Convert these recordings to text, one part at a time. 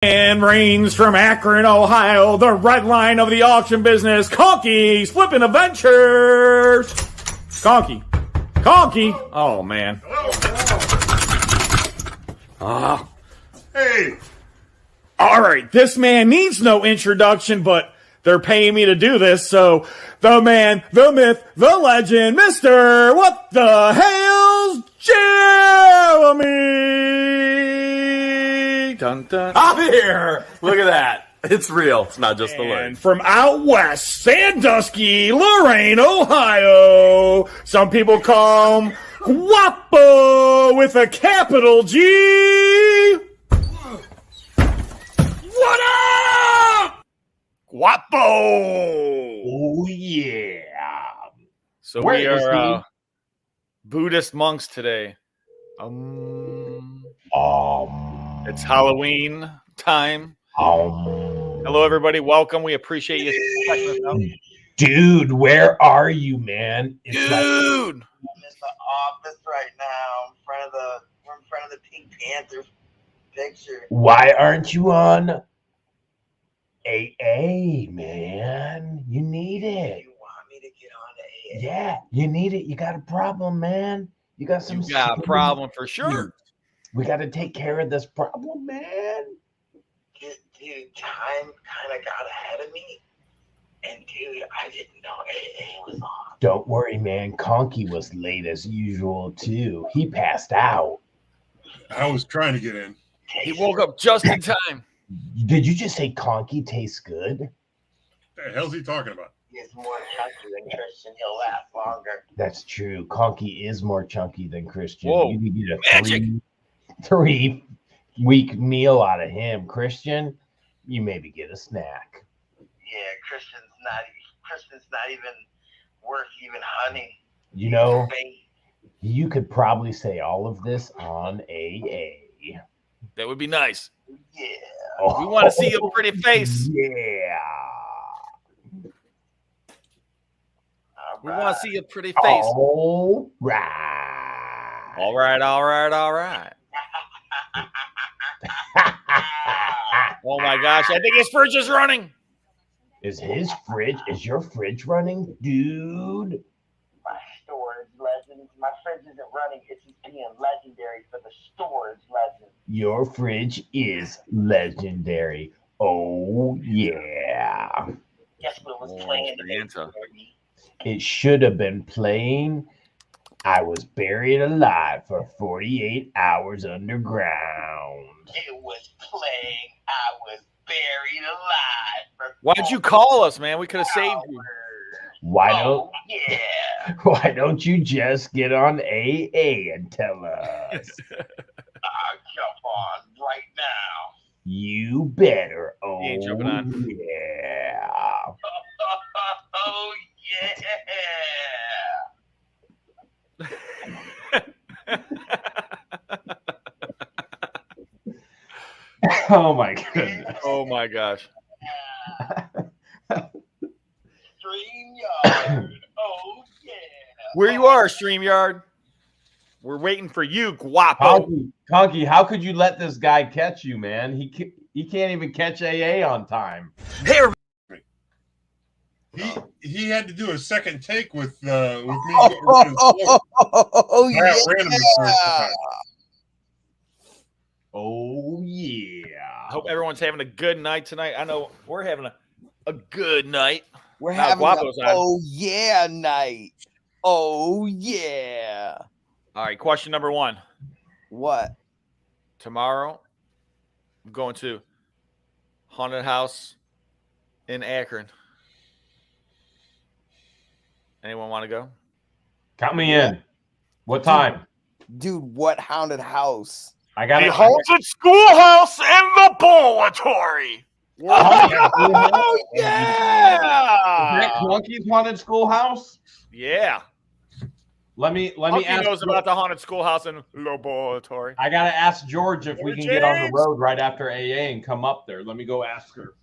And reigns from Akron, Ohio, the red line of the auction business, Conky's Flipping Adventures. Conky. Oh, man. Hey. All right, this man needs no introduction, but they're paying me to do this, so the man, the myth, the legend, Mr. What the Hales, Jeremy! Dun, dun. I'm here. Look at that. It's real. It's not just the word. And from out west, Sandusky, Lorain, Ohio, some people call him Guapo with a capital G. What up? Guapo. Oh, yeah. So we are Buddhist monks today. It's Halloween time. Hello, everybody. Welcome. We appreciate you checking us out. Dude, where are you, man? Dude, I'm in the office right now, we're in front of the Pink Panther picture. Why aren't you on AA, man? You need it. You want me to get on AA? Yeah, you need it. You got a problem, man. You got some. you got a problem for sure. We got to take care of this problem, man. Dude, time kind of got ahead of me. And dude, I didn't know AA was on. Don't worry, man. Conky was late as usual, too. He passed out. I was trying to get in. He woke up just in time. Did you just say Conky tastes good? What the hell's he talking about? He's more chunky than Christian. He'll last longer. That's true. Conky is more chunky than Christian. Whoa, You could get a magic. 3-week meal out of him. Christian, you maybe get a snack. Yeah, Christian's not even worth even hunting. You know, Bait. you could probably say all of this on AA. That would be nice. Yeah. We want to see your pretty face. Yeah. We want to see your pretty face. All right. All right. Oh my gosh, I think his fridge is running. Is your fridge running, dude? My storage legends. My fridge isn't running. It's just being legendary for the storage legend. Your fridge is legendary. Oh, yeah. Guess what was playing today? Santa. It should have been playing I Was Buried Alive for 48 Hours Underground. It was playing I Was Buried Alive for Why'd you call us, man? We could have saved you. Why Oh, yeah. don't you just get on AA and tell us? I'll jump on right now. You better. Oh, He ain't jumping on. Yeah. Oh, yeah. Oh, my goodness. Oh my gosh. StreamYard. Oh, yeah. Where you are, StreamYard? We're waiting for you, Guapo. Conky, how could you let this guy catch you, man? He can't even catch AA on time. Hey, everybody. He had to do a second take with me. Oh, yeah. Oh, yeah. I hope everyone's having a good night tonight. I know we're having a good night. We're Now having a Guapo's on. oh yeah night. Oh yeah. All right, question number 1. What? Tomorrow, I'm going to Haunted House in Akron. Anyone want to go? Count me in. What time? Dude, what haunted house? I got it. Haunted Schoolhouse and Laboratory. Oh yeah. Is Conky's Haunted Schoolhouse? Yeah. Let me Monkey ask. knows about the Haunted Schoolhouse and Laboratory. I gotta ask George if we can get on the road right after AA and come up there. Let me go ask her.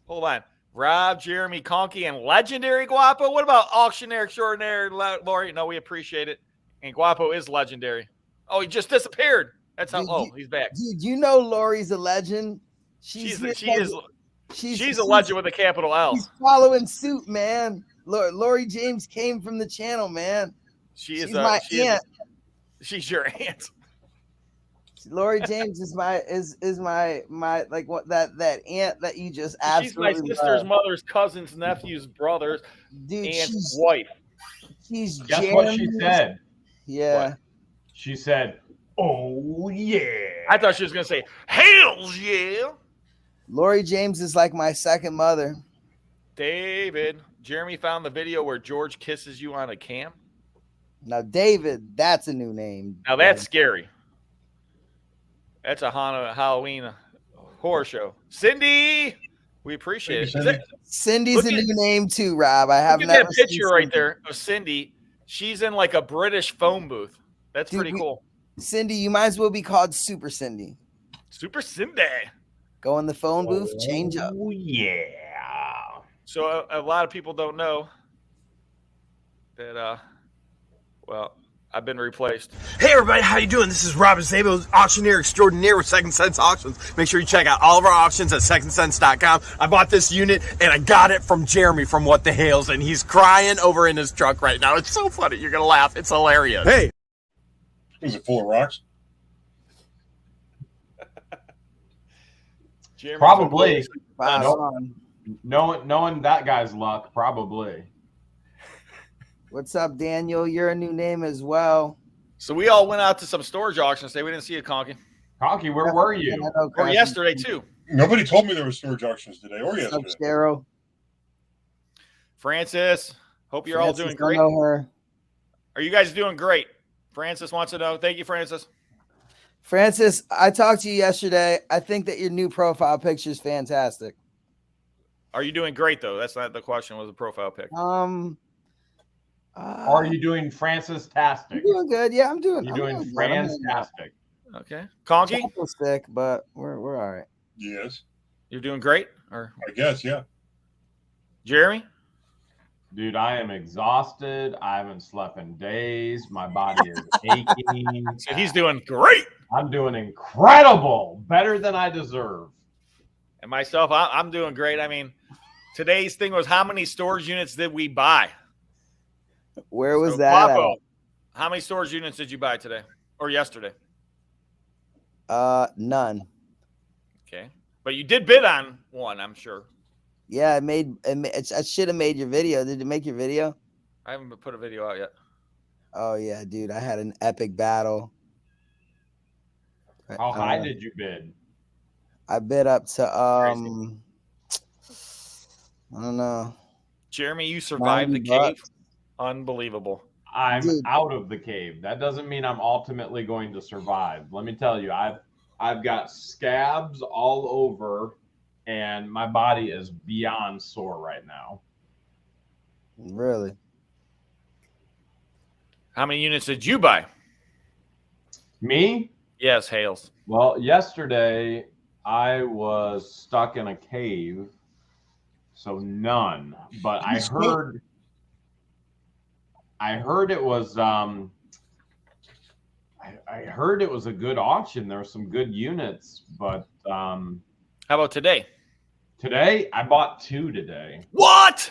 Hold on. Rob, Jeremy, Conky, and legendary Guapo. What about auctioneer extraordinaire Lori? No, we appreciate it. And Guapo is legendary. Oh, he just disappeared. That's how. Dude, Oh, he's back. Dude, you know Lori's a legend. She's here she's a legend with a capital L. She's following suit, man. Lori James came from the channel, man. She's my aunt. She's your aunt. Lori James is my like what that aunt that you just absolutely She's my sister's love. mother's cousin's nephew's brother's Dude, aunt's wife. She's Guess what she said? Yeah. What? She said, "Oh yeah." I thought she was gonna say Hales, yeah. Lori James is like my second mother. David, Jeremy found the video where George kisses you on a cam. Now, David, that's a new name. Now that's scary. That's a Halloween horror show. Cindy, we appreciate it. Cindy's a new name too, Rob. I have look at never that picture seen right Cindy. there of Cindy. She's in like a British phone booth. That's Dude, pretty cool. Cindy, you might as well be called Super Cindy. Super Cindy. Go in the phone booth, change up. Oh yeah. So a lot of people don't know that. Well, I've been replaced. Hey everybody, how you doing? This is Robin Zabel, auctioneer extraordinaire with Second Sense Auctions. Make sure you check out all of our auctions at secondsense.com. I bought this unit and I got it from Jeremy from What the Hales, and he's crying over in his truck right now. It's so funny. You're gonna laugh. It's hilarious. Hey. Was it full of rocks? Probably. Wow. Knowing that guy's luck, probably. What's up, Daniel? You're a new name as well. So we all went out to some storage auctions today. We didn't see a Conky. Conky, where were you? Or yesterday too. Nobody told me there were storage auctions today or What's up, yesterday. Cheryl? Francis, hope you're all doing great. I know her. Are you guys doing great? Francis wants to know. Thank you, Francis. Francis, I talked to you yesterday. I think that your new profile picture is fantastic. Are you doing great though? That's not the question. Was a profile pic. Are you doing Francis-tastic? I'm doing good. Yeah, I'm doing. You're doing fantastic. Okay, Conky, stick, but we're all right. Yes. you're doing great. Or I guess, yeah. Jeremy? Dude, I am exhausted. I haven't slept in days. My body is aching. So he's doing great. I'm doing incredible. Better than I deserve. And myself, I'm doing great. I mean, today's thing was how many storage units did we buy? Where was So, that? Guapo, how many storage units did you buy today or yesterday? None. Okay, but you did bid on one, I'm sure. Yeah, I should have made your video. Did it make your video? I haven't put a video out yet. Oh yeah, dude, I had an epic battle. How high did you bid? I bid up to I don't know. Jeremy, you survived the cave. Unbelievable. I'm out of the cave. That doesn't mean I'm ultimately going to survive. Let me tell you, I've got scabs all over, and my body is beyond sore right now. Really? How many units did you buy? Me? Yes, Hales. Well, yesterday I was stuck in a cave, so none. But I heard it was I heard it was a good auction. There were some good units, but how about today? Today I bought 2 today. What?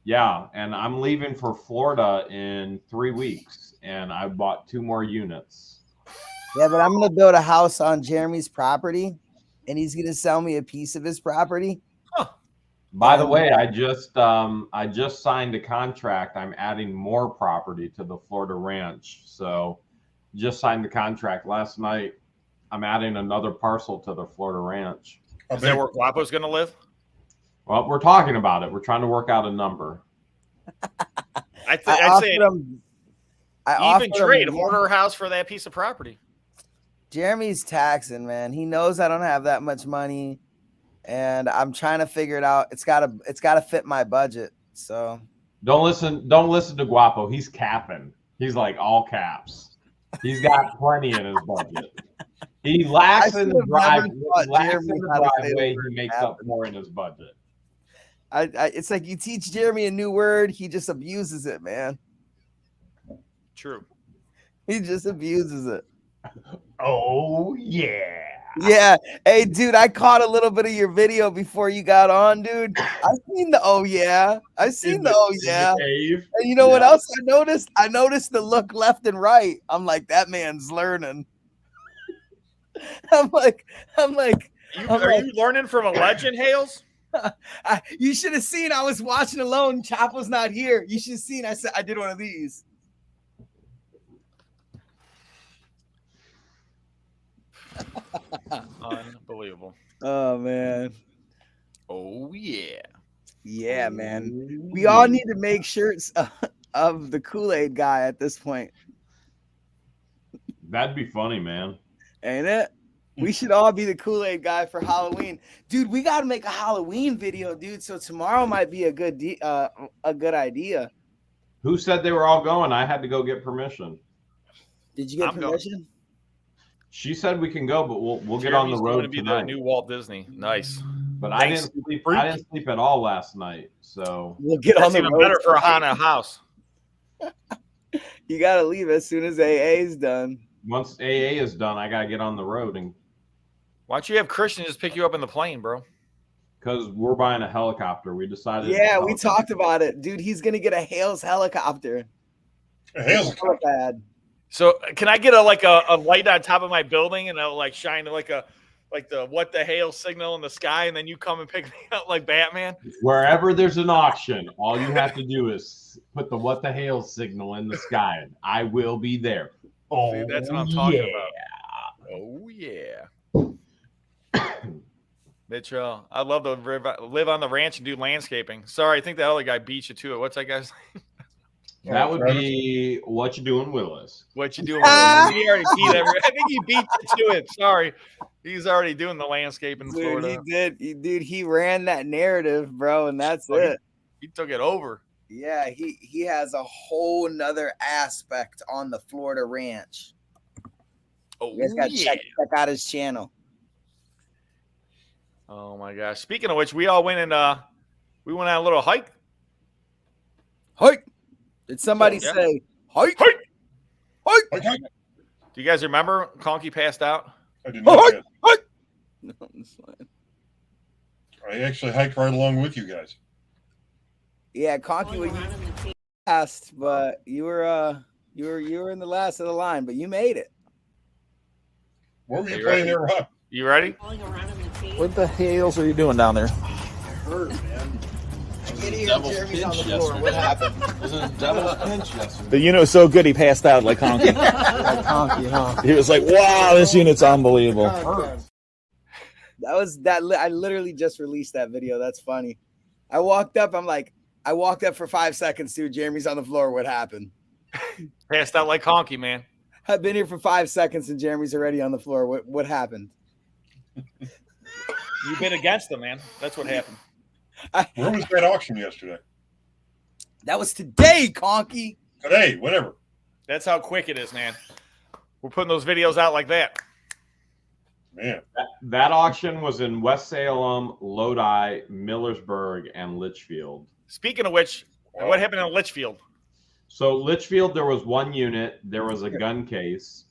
Yeah, and I'm leaving for Florida in 3 weeks, and I bought 2 more units. Yeah, but I'm gonna build a house on Jeremy's property, and he's gonna sell me a piece of his property. Huh. By the way, I just signed a contract. I'm adding more property to the Florida ranch. So just signed the contract last night. I'm adding another parcel to the Florida ranch. Is that where Guapo's going to live? Well, we're talking about it. We're trying to work out a number. I'd say even offered trade him, hoarder house for that piece of property. Jeremy's taxing, man. He knows I don't have that much money, and I'm trying to figure it out. It's gotta fit my budget. So Don't listen to Guapo. He's capping. He's like all caps. He's got plenty in his budget. He lacks in the driveway. He makes up more in his budget. It's like you teach Jeremy a new word, he just abuses it, man. True. He just abuses it. Oh yeah. Yeah. Hey, dude, I caught a little bit of your video before you got on, dude. I seen the oh yeah. I seen the oh yeah. Cave. And you know what Yeah. else I noticed? I noticed the look left and right. I'm like, that man's learning. I'm like, Are you learning from a legend, Hales? you should have seen. I was watching alone. Chop was not here. You should have seen. I said I did one of these. Unbelievable. Oh man. Oh yeah. Yeah, man. We all need to make shirts of the Kool-Aid guy at this point. That'd be funny, man. Ain't it? We should all be the Kool-Aid guy for Halloween. Dude, we got to make a Halloween video, dude. So tomorrow might be a good idea. Who said they were all going? I had to go get permission. Did you get I'm permission? She said we can go, but we'll get on the road to be tonight. the new Walt Disney. Nice. But Thanks, I didn't sleep. freak. I didn't sleep at all last night. So We'll get That's on the even road. better for a haunted house. You got to leave as soon as AA is done. once AA is done, I gotta get on the road, and Why don't you have Christian just pick you up in the plane, bro? because we're buying a helicopter, we decided. Yeah, we talked about it, dude. He's gonna get a Hales helicopter. A Hales Helipad. So can I get a light on top of my building and it'll like shine like the what the hail signal in the sky, and then you come and pick me up like Batman? Wherever there's an auction, all you have to do is put the what the hail signal in the sky, and I will be there. Oh, See, that's what I'm talking yeah. about. Oh yeah. Mitchell, I'd love to live on the ranch and do landscaping. Sorry, I think that other guy beat you to it. What's that guy's name? That would be what you doing, Willis. What you doing? He already beat I think he beat you to it. Sorry. He's already doing the landscape in Florida. He did. Dude, he ran that narrative, bro, and that's it. He took it over. Yeah, he has a whole nother aspect on the Florida ranch. Oh, You guys gotta check out his channel. Oh my gosh. Speaking of which, we all went and we went on a little hike. Hike. Did somebody Yeah. say hike? Hike. Hike. Okay. Do you guys remember Conky passed out? I did not. Hike. Hike. No, I'm just lying. I actually hiked right along with you guys. Yeah, Conky, when you passed, but you were in the last of the line, but you made it. What were you Are you playing ready? there, Rob? You ready? What the Hales are you doing down there? Hurt, man. Get here, Jeremy's on the floor. What happened? The unit was so good he passed out like Conky. Like Conky, huh? He was like, wow, this unit's unbelievable. That was that. I literally just released that video. That's funny. I walked up for 5 seconds, dude. Jeremy's on the floor. What happened? Passed out like Conky, man. I've been here for 5 seconds and Jeremy's already on the floor. What happened? You've been against him, man. That's what happened. Where was that auction yesterday? That was today, Conky. Today, whatever. That's how quick it is, man. We're putting those videos out like that. Man. That auction was in West Salem, Lodi, Millersburg, and Litchfield. Speaking of which, what happened in Litchfield? So Litchfield, there was one unit, there was a gun case,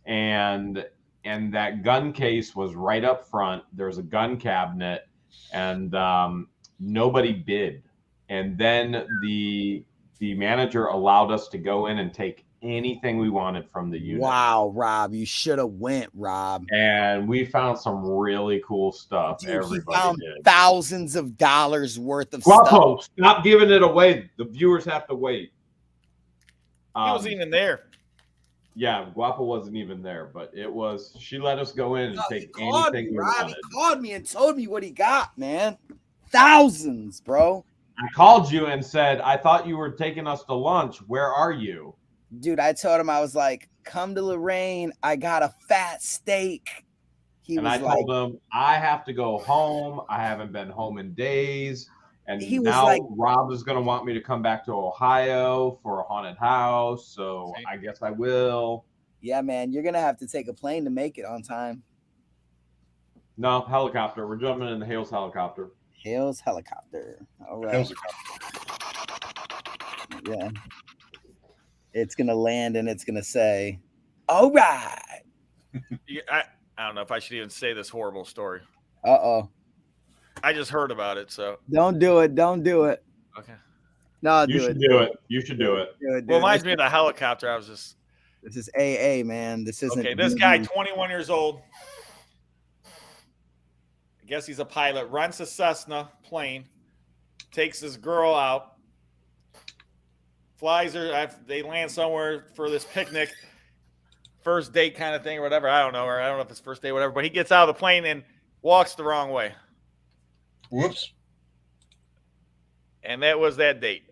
and that gun case was right up front. There was a gun cabinet, and nobody bid. And then the manager allowed us to go in and take anything we wanted from the unit. Wow, Rob, you should have went, Rob. And we found some really cool stuff. Dude, he Everybody found did. thousands of dollars worth of stuff. Guapo, stop giving it away. The viewers have to wait. He wasn't even there. Yeah, Guapo wasn't even there, but it was. She let us go in and No, he take called anything me, we Rob. wanted. He called me and told me what he got, man. Thousands, bro. I called you and said, "I thought you were taking us to lunch. Where are you?" Dude, I told him, I was like, come to Lorraine. I got a fat steak. He And was I like, told him, "I have to go home. I haven't been home in days." And He was now like- Rob is going to want me to come back to Ohio for a haunted house. So See? I guess I will. yeah, man, you're going to have to take a plane to make it on time. No, helicopter. We're jumping in the Hales helicopter. Hales helicopter. All right. Hales Yeah. It's going to land and it's going to say, all right. I don't know if I should even say this horrible story. Uh-oh. I just heard about it, so. Don't do it. Don't do it. Okay. No, You do should it. do it. You should do it. Do it, Well, dude. reminds me of the helicopter. I was just. This is AA, man. This isn't. Okay, this guy, 21 years old. I guess he's a pilot. Rents a Cessna plane. Takes his girl out. Flies her. They land somewhere for this picnic. First date kind of thing or whatever. I don't know. Or I don't know if it's first date or whatever. But he gets out of the plane and walks the wrong way. Whoops. And that was that date.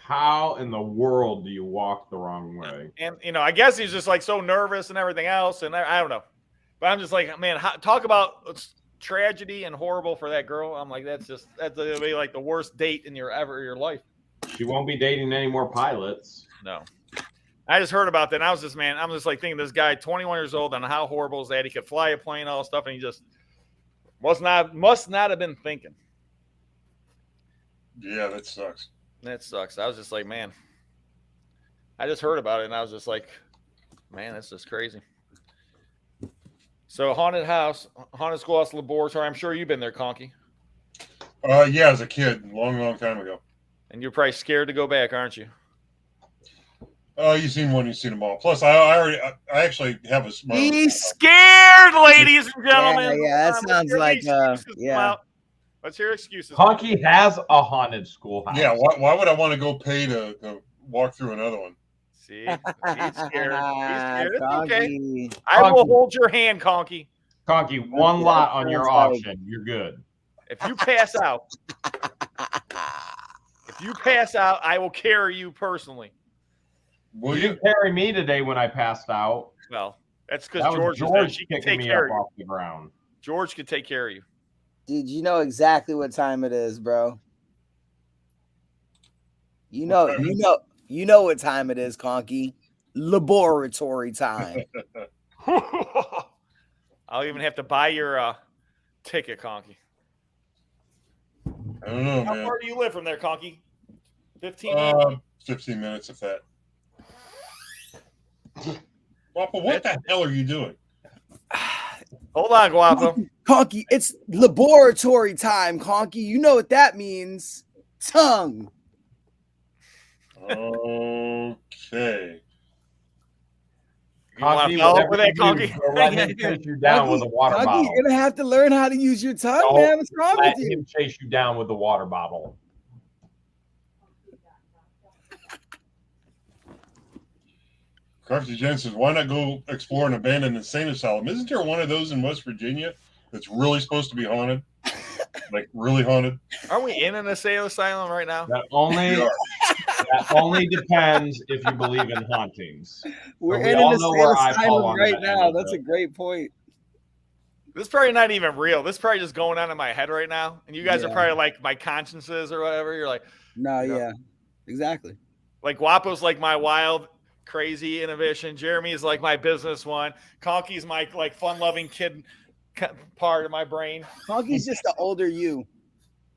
How in the world do you walk the wrong way? And, I guess he's just like so nervous and everything else. And I don't know. But I'm just like, man, talk about tragedy and horrible for that girl. I'm like, that's gonna be like the worst date in your life. She won't be dating any more pilots. No. I just heard about that. And I was just, man, I'm just like thinking this guy, 21 years old, and how horrible is that? He could fly a plane, all this stuff, and he just must not have been thinking. Yeah, that sucks. That sucks. I was just like, man, I just heard about it, and I was just like, man, that's just crazy. So haunted schoolhouse laboratory. I'm sure you've been there, Conky. Yeah, as a kid, long time ago. And you're probably scared to go back, aren't you? You've seen one, you've seen them all. Plus, I actually have a smart. He's scared, ladies and gentlemen. Yeah, that sounds like yeah. Let's hear excuses. Conky has a haunted schoolhouse. Yeah, why would I want to go pay to walk through another one? See, he's scared. He's scared. It's Conky. okay. I will hold your hand, Conky. Conky, one lot on your auction. You're good. If you pass out, I will carry you personally. Will You you? didn't carry me today when I passed out. Well, that's That because was George is there. George She can kicking take me care up of you. off the ground. George can take care of you. Dude, you know exactly what time it is, bro. You know what time it is, Conky. Laboratory time. I'll even have to buy your ticket, Conky. I don't know, How man. far do you live from there, Conky? 15 minutes? 15 minutes, if that. Papa, what the hell are you doing? Hold on, Guapo. Conky, it's laboratory time, Conky. You know what that means. Tongue. Okay. You want to follow up with that, Conky? Let him chase you down with a water Conky, bottle. you're gonna have to learn how to use your tongue, No, man. What's wrong Let with you? him chase you down with the water bottle. Crafty Jen says, why not go explore an abandoned insane asylum? Isn't there one of those in West Virginia that's really supposed to be haunted? Like, really haunted? Aren't we in an asylum right now? That only depends if you believe in hauntings. We're we in all an know where I fall asylum on right that now. end of That's a it. great point. This is probably not even real. This is probably just going on in my head right now. And you guys are Yeah. probably like my consciences or whatever. You're like, No, You know? yeah, exactly. like Guapo's like my wild, crazy innovation. Jeremy is like my business one. Conky's my like fun-loving kid part of my brain. Conky's just the older you.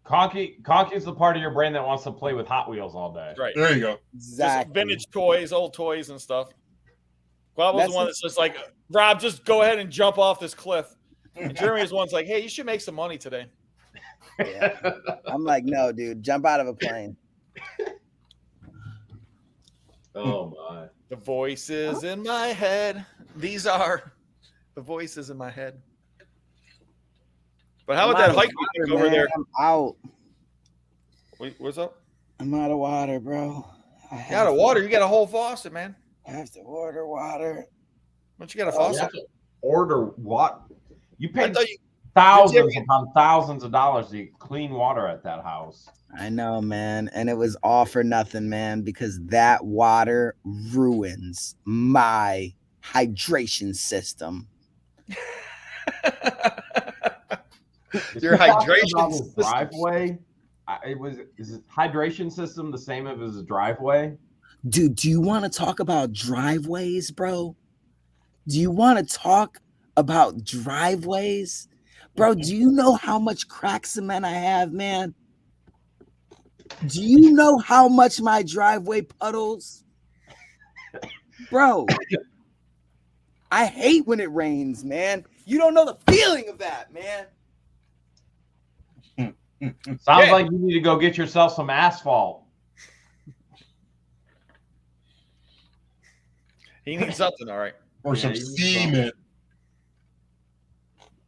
Conky's the part of your brain that wants to play with Hot Wheels all day. Right. There you go. Just Exactly. vintage toys, old toys and stuff. Guapo's That's the one that's just like, Rob, just go ahead and jump off this cliff. And Jeremy is one's like, hey, you should make some money today. Yeah. I'm like, no, dude, jump out of a plane. Oh my. The voices in my head. These are the voices in my head. But how about that hike we took over there? I'm out. Wait, what's up? I'm out of water, bro. You out of water? You got a whole faucet, man. I have to order water. But you got a You faucet? have to order what? You I paid thought you, thousands upon thousands of dollars to get clean water at that house. I know, man. And it was all for nothing, man, because that water ruins my hydration system. Your hydration system. Driveway. Is it hydration system the same as a driveway? Dude, do you want to talk about driveways, bro? Do you want to talk about driveways? Bro, do you know how much crack cement I have, man? Do you know how much my driveway puddles? Bro, I hate when it rains, man. You don't know the feeling of that, man. Sounds like you need to go get yourself some asphalt. He needs something, all right. Or Yeah, some you need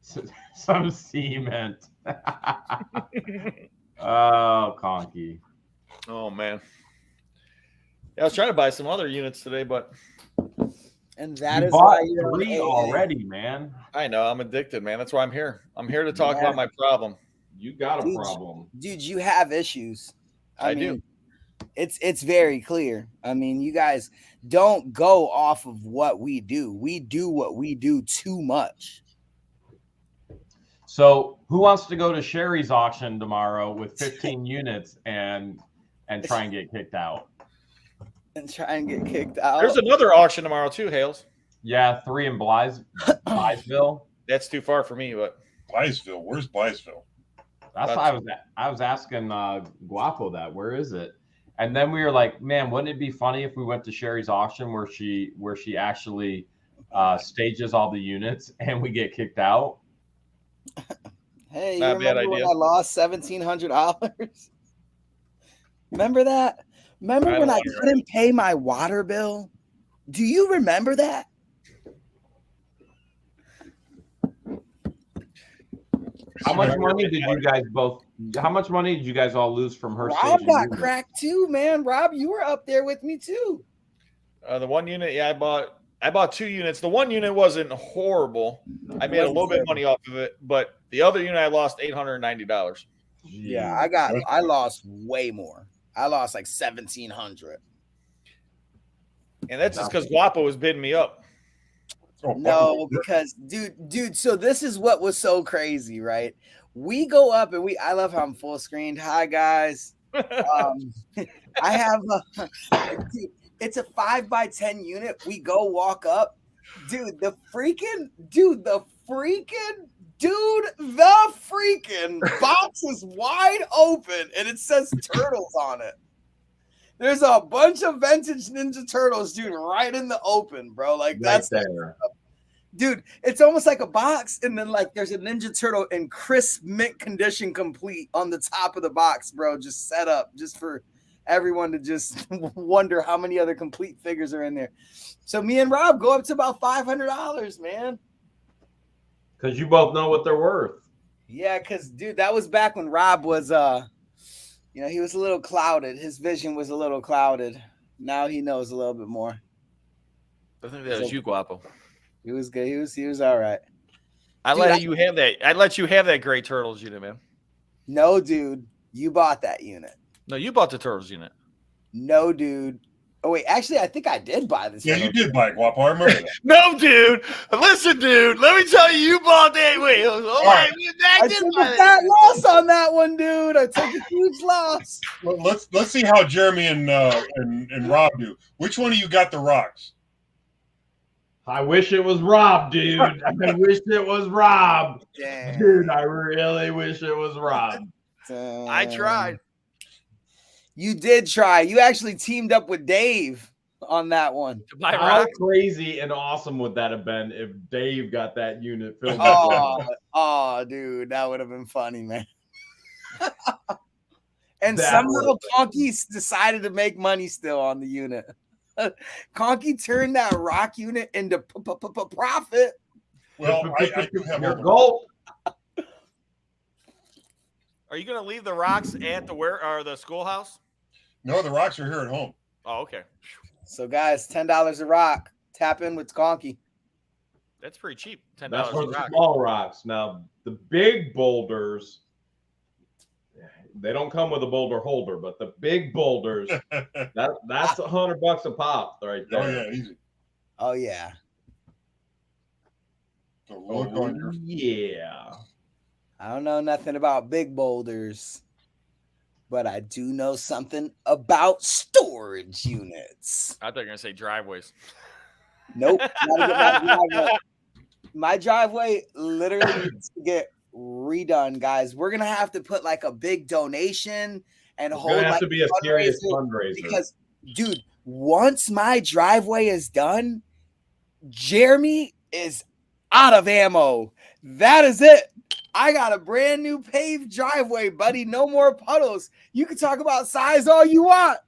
cement. Some cement. Oh, Conky. Oh man. Yeah, I was trying to buy some other units today, but And that You is bought why you're on 3 AA. already, man. I know I'm addicted, man. That's why I'm here. I'm here to talk about my problem. You got a Dude, problem. Dude, you have issues. I do. It's very clear. I mean, you guys don't go off of what we do. We do what we do too much. So, who wants to go to Sherry's auction tomorrow with 15 units and try and get kicked out? And try and get kicked out. There's another auction tomorrow too, Hales. Yeah, 3 in Blytheville. That's too far for me, but Blytheville. Where's Blytheville? That's why I was asking Guapo that. Where is it? And then we were like, man, wouldn't it be funny if we went to Sherry's auction where she actually stages all the units and we get kicked out? Hey, you Not a bad remember when idea. I lost $1,700? Remember that? Remember I when don't I remember. couldn't pay my water bill? Do you remember that? How much money did you guys both? How much money did you guys all lose from her? Rob staging got units? cracked too, man. Rob, you were up there with me too. the one unit, yeah, I bought 2 units. The one unit wasn't horrible. I made a little bit of money off of it, but the other unit I lost $890. Yeah, I lost way more. I lost like 1,700. And that's just because Guapo was bidding me up. Oh, No, because dude, so this is what was so crazy, right? We go up and I love how I'm full screened. Hi guys. I have dude, it's a 5x10 unit. We go walk up. The freaking box is wide open and it says turtles on it. There's a bunch of vintage Ninja Turtles, dude, right in the open, bro. Like that's there. Dude, it's almost like a box, and then like there's a Ninja Turtle in crisp mint condition complete on the top of the box, bro. Just set up just for everyone to just wonder how many other complete figures are in there. So me and Rob go up to about $500, man. Because you both know what they're worth. Yeah, because dude, that was back when Rob was he was a little clouded. His vision was a little clouded. Now he knows a little bit more. I think that was you, Guapo. He was good. He was all right. I let you have that Gray Turtles unit, man. No, dude, you bought that unit. No, you bought the Turtles unit. No, dude. Oh wait, actually, I think I did buy this. Yeah, you did buy it, Guapo. I remember that. No, dude. Listen, dude. Let me tell you bought that. Wait, right. I took a fat loss on that one, dude. I took a huge loss. Well, let's see how Jeremy and Rob do. Which one of you got the rocks? I wish it was Rob, dude. I wish it was Rob. Damn. Dude, I really wish it was Rob. I tried. You did try. You actually teamed up with Dave on that one. My How rock. crazy and awesome would that have been if Dave got that unit filled? Oh, dude, that would have been funny, man. And That somehow Conky decided to make money still on the unit. Conky turned that rock unit into profit. Well, I do have your a goal. Are you gonna leave the rocks at the schoolhouse? No, the rocks are here at home. Oh, okay. So, guys, $10 a rock. Tap in with Conky. That's pretty cheap. $10 That's for a the rock. small rocks. Now the big boulders, they don't come with a boulder holder, but the big boulders, that's $100 a pop right there. Oh yeah, easy. Oh, yeah. So look on your Yeah. I don't know nothing about big boulders, but I do know something about storage units. I thought you were gonna say driveways. Nope. Gotta get my driveway. My driveway literally needs to get redone, guys. We're gonna have to put like a big donation and It's hold gonna have like to be a serious fundraiser. because, dude, once my driveway is done, Jeremy is out of ammo. That is it. I got a brand new paved driveway, buddy. No more puddles. You can talk about size all you want.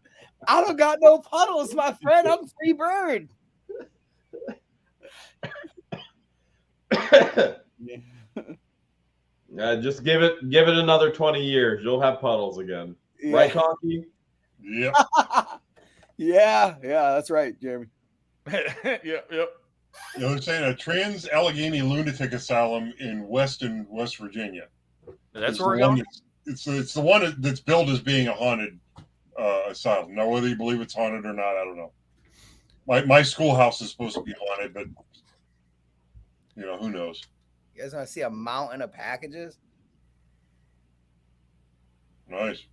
I don't got no puddles, my friend. I'm free bird. Just give it another 20 years. You'll have puddles again. Yeah. Right, Conky? Yep. Yeah, that's right, Jeremy. Yep. You know, they're saying a trans-Allegheny lunatic asylum in Weston, West Virginia. That's It's where we're the one going. It's the one that's billed as being a haunted asylum. Now, whether you believe it's haunted or not, I don't know. My schoolhouse is supposed to be haunted, but you know, who knows? You guys want to see a mountain of packages? Nice.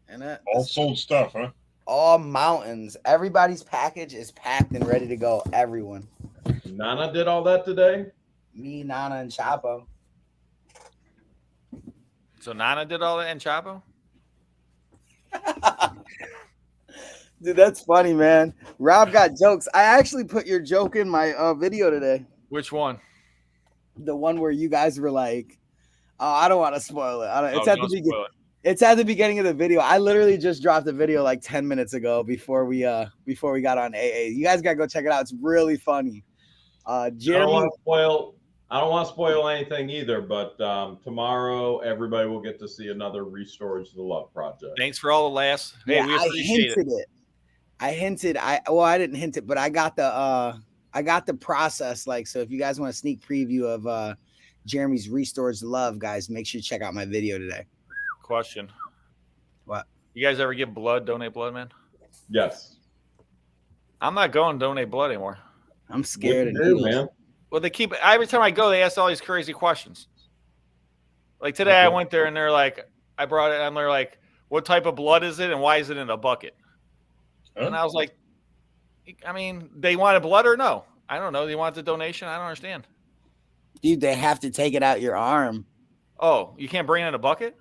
And that All sold stuff, huh? all mountains. Everybody's package is packed and ready to go. Everyone. Nana did all that today? Me, Nana, and Chapo. So Nana did all that in Chapo? Dude, that's funny, man. Rob got jokes. I actually put your joke in my video today. Which one? The one where you guys were like, "Oh, I don't want to spoil it. It's Don't spoil it. It's at the beginning of the video. I literally just dropped the video like 10 minutes ago before we got on AA. You guys gotta go check it out. It's really funny. Jeremy, I don't want to spoil anything either, but tomorrow everybody will get to see another Restorage the Love project. Thanks for all the laughs. Hey, yeah, we I appreciate hinted it. I didn't hint it, but I got the process. Like, so if you guys want a sneak preview of Jeremy's Restorage the Love, guys, make sure you check out my video today. Question. What? You guys ever give blood, donate blood, man? Yes. I'm not going to donate blood anymore. I'm scared of What do, needles. man? Well, they keep every time I go, they ask all these crazy questions. Like today, I went there and they're like, I brought it, and they're like, "What type of blood is it, and why is it in a bucket?" Huh? And I was like, I mean, they wanted blood or no? I don't know. They want the donation. I don't understand. Dude, they have to take it out your arm. Oh, you can't bring it in a bucket?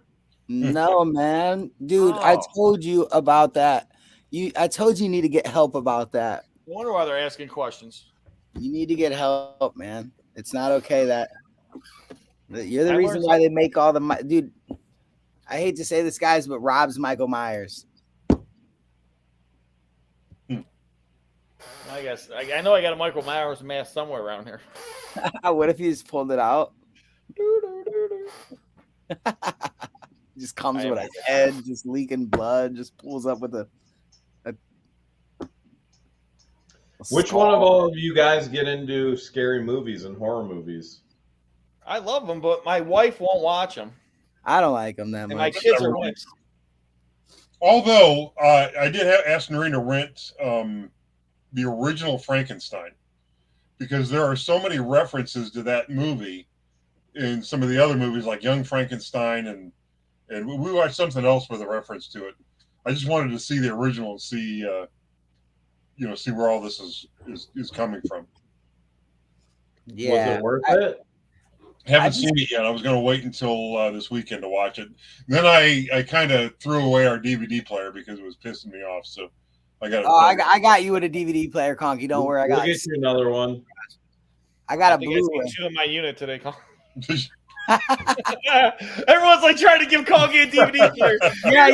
No, man. Dude, I Oh. told you about that. I told you need to get help about that. I wonder why they're asking questions. You need to get help, man. It's not okay that you're the I reason learned why they make all the dude. I hate to say this, guys, but Rob's Michael Myers. I guess I know I got a Michael Myers mask somewhere around here. What if he just pulled it out? Just comes I with am- a head, just leaking blood, just pulls up with a Which one of all of you guys get into scary movies and horror movies? I love them, but my wife won't watch them, I don't like him that and my much. kids are wimps. Although I did ask Noreen to rent the original Frankenstein, because there are so many references to that movie in some of the other movies, like Young Frankenstein, and we watched something else with a reference to it. I just wanted to see the original and see see where all this is coming from. Yeah, Was it worth it? Haven't seen it yet. I was going to wait until this weekend to watch it. Then I kind of threw away our DVD player because it was pissing me off. So I got. I got you with a DVD player, Conky. Don't worry, We'll get you another one. I got I a think I Blu-ray. see two in my unit today. Everyone's like trying to give Conky a DVD player. Yeah.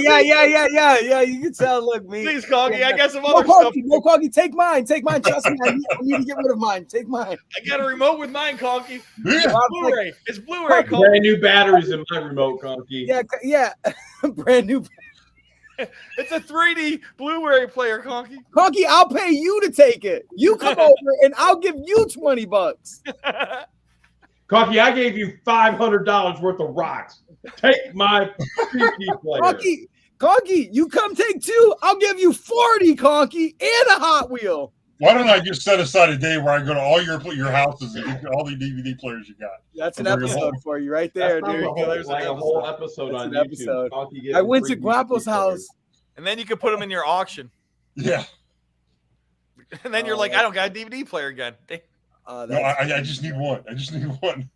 You can tell. Look, me. Please, Conky, I got some No, other stuff. Conky, take mine. Take mine. Trust me, I need to get rid of mine. Take mine. I got a remote with mine, Conky. Yeah. Blu-ray. It's Blu-ray, Conky. Brand new batteries in my remote, Conky. Yeah. Brand new. It's a 3D Blu-ray player, Conky. Conky, I'll pay you to take it. You come over and I'll give you $20. Conky, I gave you $500 worth of rocks. Take my DVD player. Conky, you come take two. I'll give you 40, Conky, and a Hot Wheel. Why don't I just set aside a day where I go to all your houses and get all the DVD players you got? That's an Bring 'em episode home. for you right there, That's dude. not a whole, There's like an a whole episode That's on an YouTube. episode. Conky getting I went to free Guapo's DVD house. players. And then you can put them in your auction. Yeah. And then you're like, I don't got a DVD player again. No, I just need one. I just need one.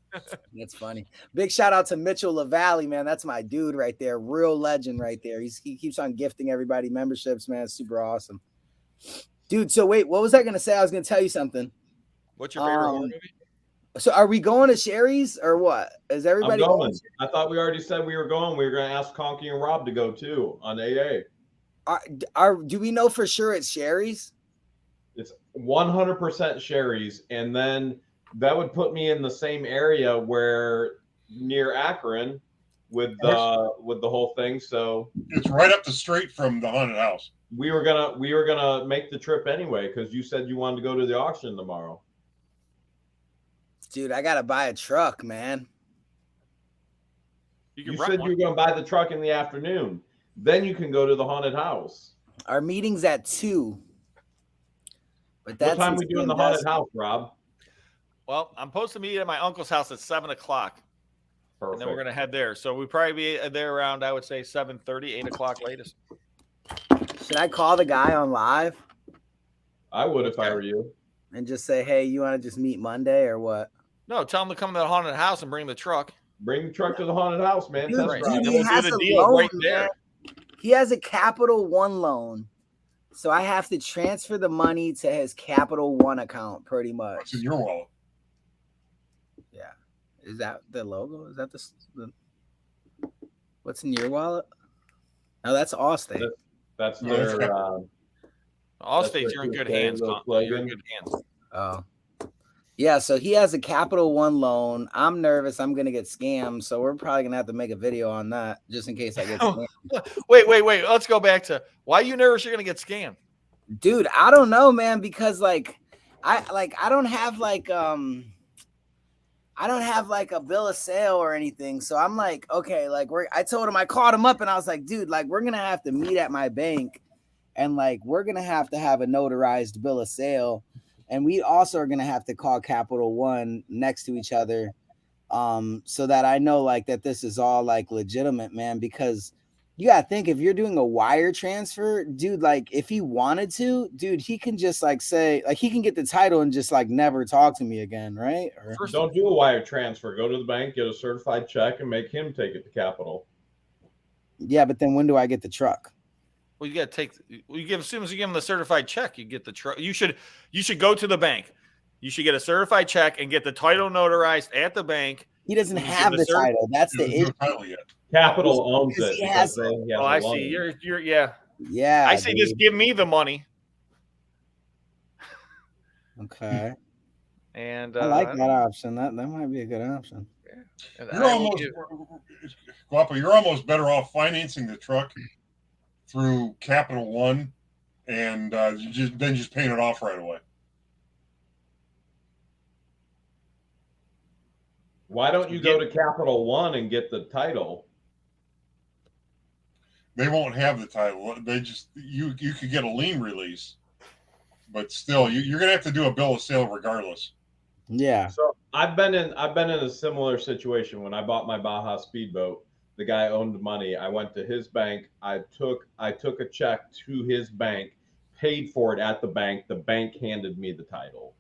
That's funny. Big shout out to Mitchell LaValle, man. That's my dude right there. Real legend right there. He keeps on gifting everybody memberships, man. It's super awesome. Dude, so wait, what was I going to say? I was going to tell you something. What's your favorite horror movie? So are we going to Sherry's or what? Is everybody I'm going? I thought we already said we were going. We were going to ask Conky and Rob to go too on AA. Do we know for sure it's Sherry's? It's 100% Sherry's, and then that would put me in the same area where near Akron with the whole thing. So it's right up the street from the haunted house. We were gonna make the trip anyway because you said you wanted to go to the auction tomorrow. Dude, I gotta buy a truck, man. You said you were gonna buy the truck in the afternoon. Then you can go to the haunted house. Our meeting's at 2. But that's what time we doing the haunted house, Rob? Well, I'm supposed to meet at my uncle's house at 7 o'clock. Perfect. And then we're gonna head there. So we probably be there around, I would say 7:30, 8 o'clock latest. Should I call the guy on live? I would if I were you. And just say, hey, you want to just meet Monday or what? No, tell him to come to the haunted house and bring the truck. Bring the truck to the haunted house, man. Dude, right. Then we'll do the deal loan, right there. Man. He has a Capital One loan. So I have to transfer the money to his Capital One account pretty much. What's in your wallet? Yeah. Is that the logo? Is that the what's in your wallet? No, that's Allstate. That's their Allstate, you're in good hands. You're in good hands. Oh. Yeah, so he has a Capital One loan. I'm nervous I'm going to get scammed, so we're probably going to have to make a video on that just in case I get scammed. Wait. Let's go back to why are you nervous you're going to get scammed? Dude, I don't know, man, because I don't have a bill of sale or anything. So I'm like, okay, I told him, I called him up and I was like, dude, we're going to have to meet at my bank and we're going to have a notarized bill of sale. And we also are going to have to call Capital One next to each other so that I know that this is all legitimate, man, because you got to think if you're doing a wire transfer, dude, if he wanted to, dude, he can just say he can get the title and just never talk to me again. Right. First, don't do a wire transfer. Go to the bank, get a certified check and make him take it to Capital. Yeah. But then when do I get the truck? Well, you got to as soon as you give him the certified check, you get the truck. You should go to the bank. You should get a certified check and get the title notarized at the bank. He doesn't have the title. That's the issue. Capital owns it. I see. You're yeah. Yeah. I say just give me the money. Okay. And I like that option. That might be a good option. Yeah. You're almost better off financing the truck through Capital One and just paying it off right away. Why don't you go to Capital One and get the title? They won't have the title. They just you could get a lien release, but still you're gonna have to do a bill of sale regardless. Yeah. So I've been in a similar situation when I bought my Baja speedboat. The guy owned money. I went to his bank. I took a check to his bank, paid for it at the bank. The bank handed me the title.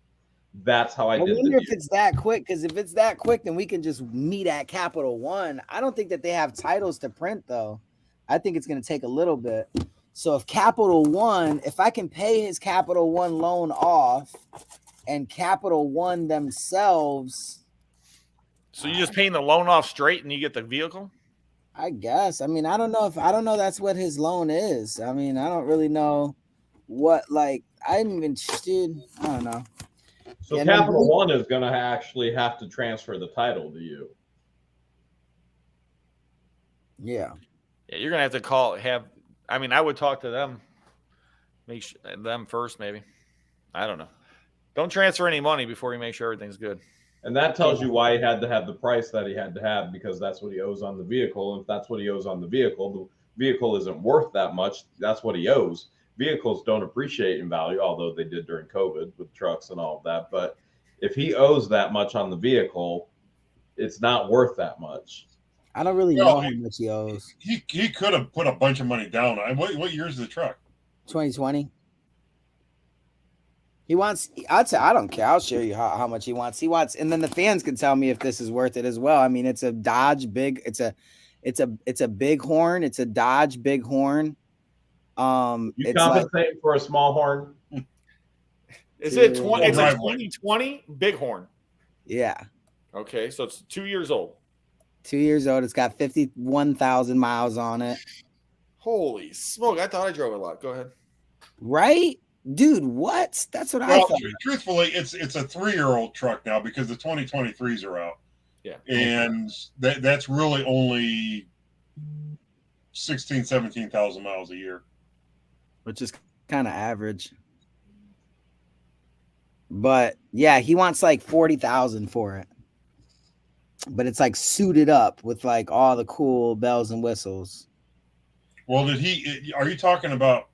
That's how I did it. I wonder if it's that quick, because if it's that quick, then we can just meet at Capital One. I don't think that they have titles to print, though. I think it's going to take a little bit. So if Capital One, if I can pay his Capital One loan off and Capital One themselves. So you're just paying the loan off straight and you get the vehicle? I guess. I mean, I don't know that's what his loan is. I mean, I don't really know what, I didn't even, dude, I don't know. So Capital One is going to actually have to transfer the title to you. Yeah. Yeah, you're going to have to I would talk to them. Make sure, them first, maybe. I don't know. Don't transfer any money before you make sure everything's good. And that tells you why he had to have the price that he had to have, because that's what he owes on the vehicle. And if that's what he owes on the vehicle isn't worth that much. That's what he owes. Vehicles don't appreciate in value, although they did during COVID with trucks and all of that. But if he owes that much on the vehicle, it's not worth that much. I don't really know how much he owes. He could have put a bunch of money down. What year is the truck? 2020. He wants, I don't care. I'll show you how much he wants. He wants, and then the fans can tell me if this is worth it as well. I mean, it's a Dodge it's a Bighorn. It's a Dodge Bighorn. You compensate for a small horn. Is it 20? It's a Driveway. 2020 Bighorn. Yeah. Okay, so it's 2 years old. 2 years old. It's got 51,000 miles on it. Holy smoke! I thought I drove a lot. Go ahead. Right? Dude, what? That's what I Well, thought. truthfully, it's a 3-year-old truck now because the 2023s are out. Yeah. And that's really only 17,000 miles a year. Which is kind of average. But yeah, he wants like 40,000 for it. But it's like suited up with like all the cool bells and whistles. Well, are you talking about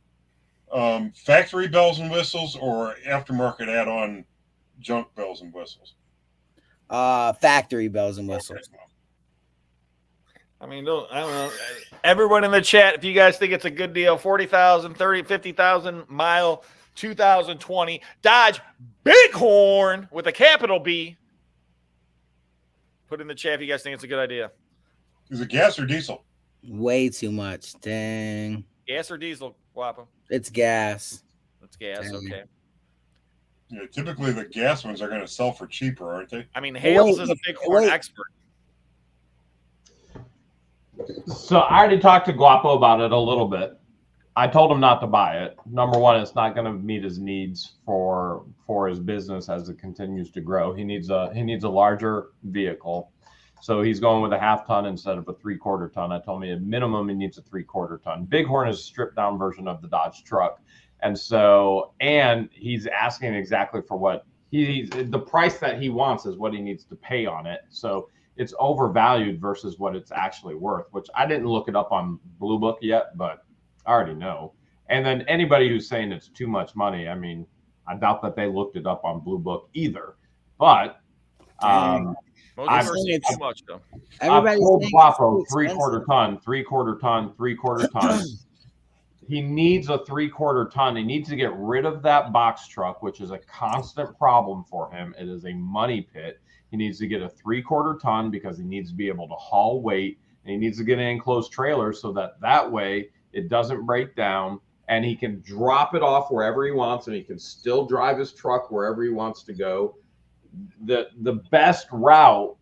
factory bells and whistles or aftermarket add-on junk bells and whistles? Factory bells and whistles. I mean, I don't know. Everyone in the chat, if you guys think it's a good deal, 40,000, 30, 50,000 mile 2020 Dodge Bighorn with a capital B. Put in the chat if you guys think it's a good idea. Is it gas or diesel? Way too much. Dang. Gas or diesel, Guapo? It's gas. It's gas, Dang. okay. Yeah, typically the gas ones are going to sell for cheaper, aren't they? I mean, Hales is a Bighorn expert. So I already talked to Guapo about it a little bit. I told him not to buy it. Number one, it's not going to meet his needs for his business as it continues to grow. He needs a larger vehicle. So he's going with a 1/2 ton instead of a 3/4 ton. I told him at minimum he needs a 3/4 ton. Bighorn is a stripped down version of the Dodge truck. And he's asking exactly for what the price that he wants is what he needs to pay on it. So it's overvalued versus what it's actually worth, which I didn't look it up on Blue Book yet, but I already know. And then anybody who's saying it's too much money, I mean, I doubt that they looked it up on Blue Book either. But Most people are saying too much, though. I've told Guapo 3/4 ton, 3/4 ton, 3/4 ton. He needs a 3/4 ton. He needs to get rid of that box truck, which is a constant problem for him. It is a money pit. He needs to get a 3/4 ton because he needs to be able to haul weight, and he needs to get an enclosed trailer so that way it doesn't break down, and he can drop it off wherever he wants, and he can still drive his truck wherever he wants to go. The best route,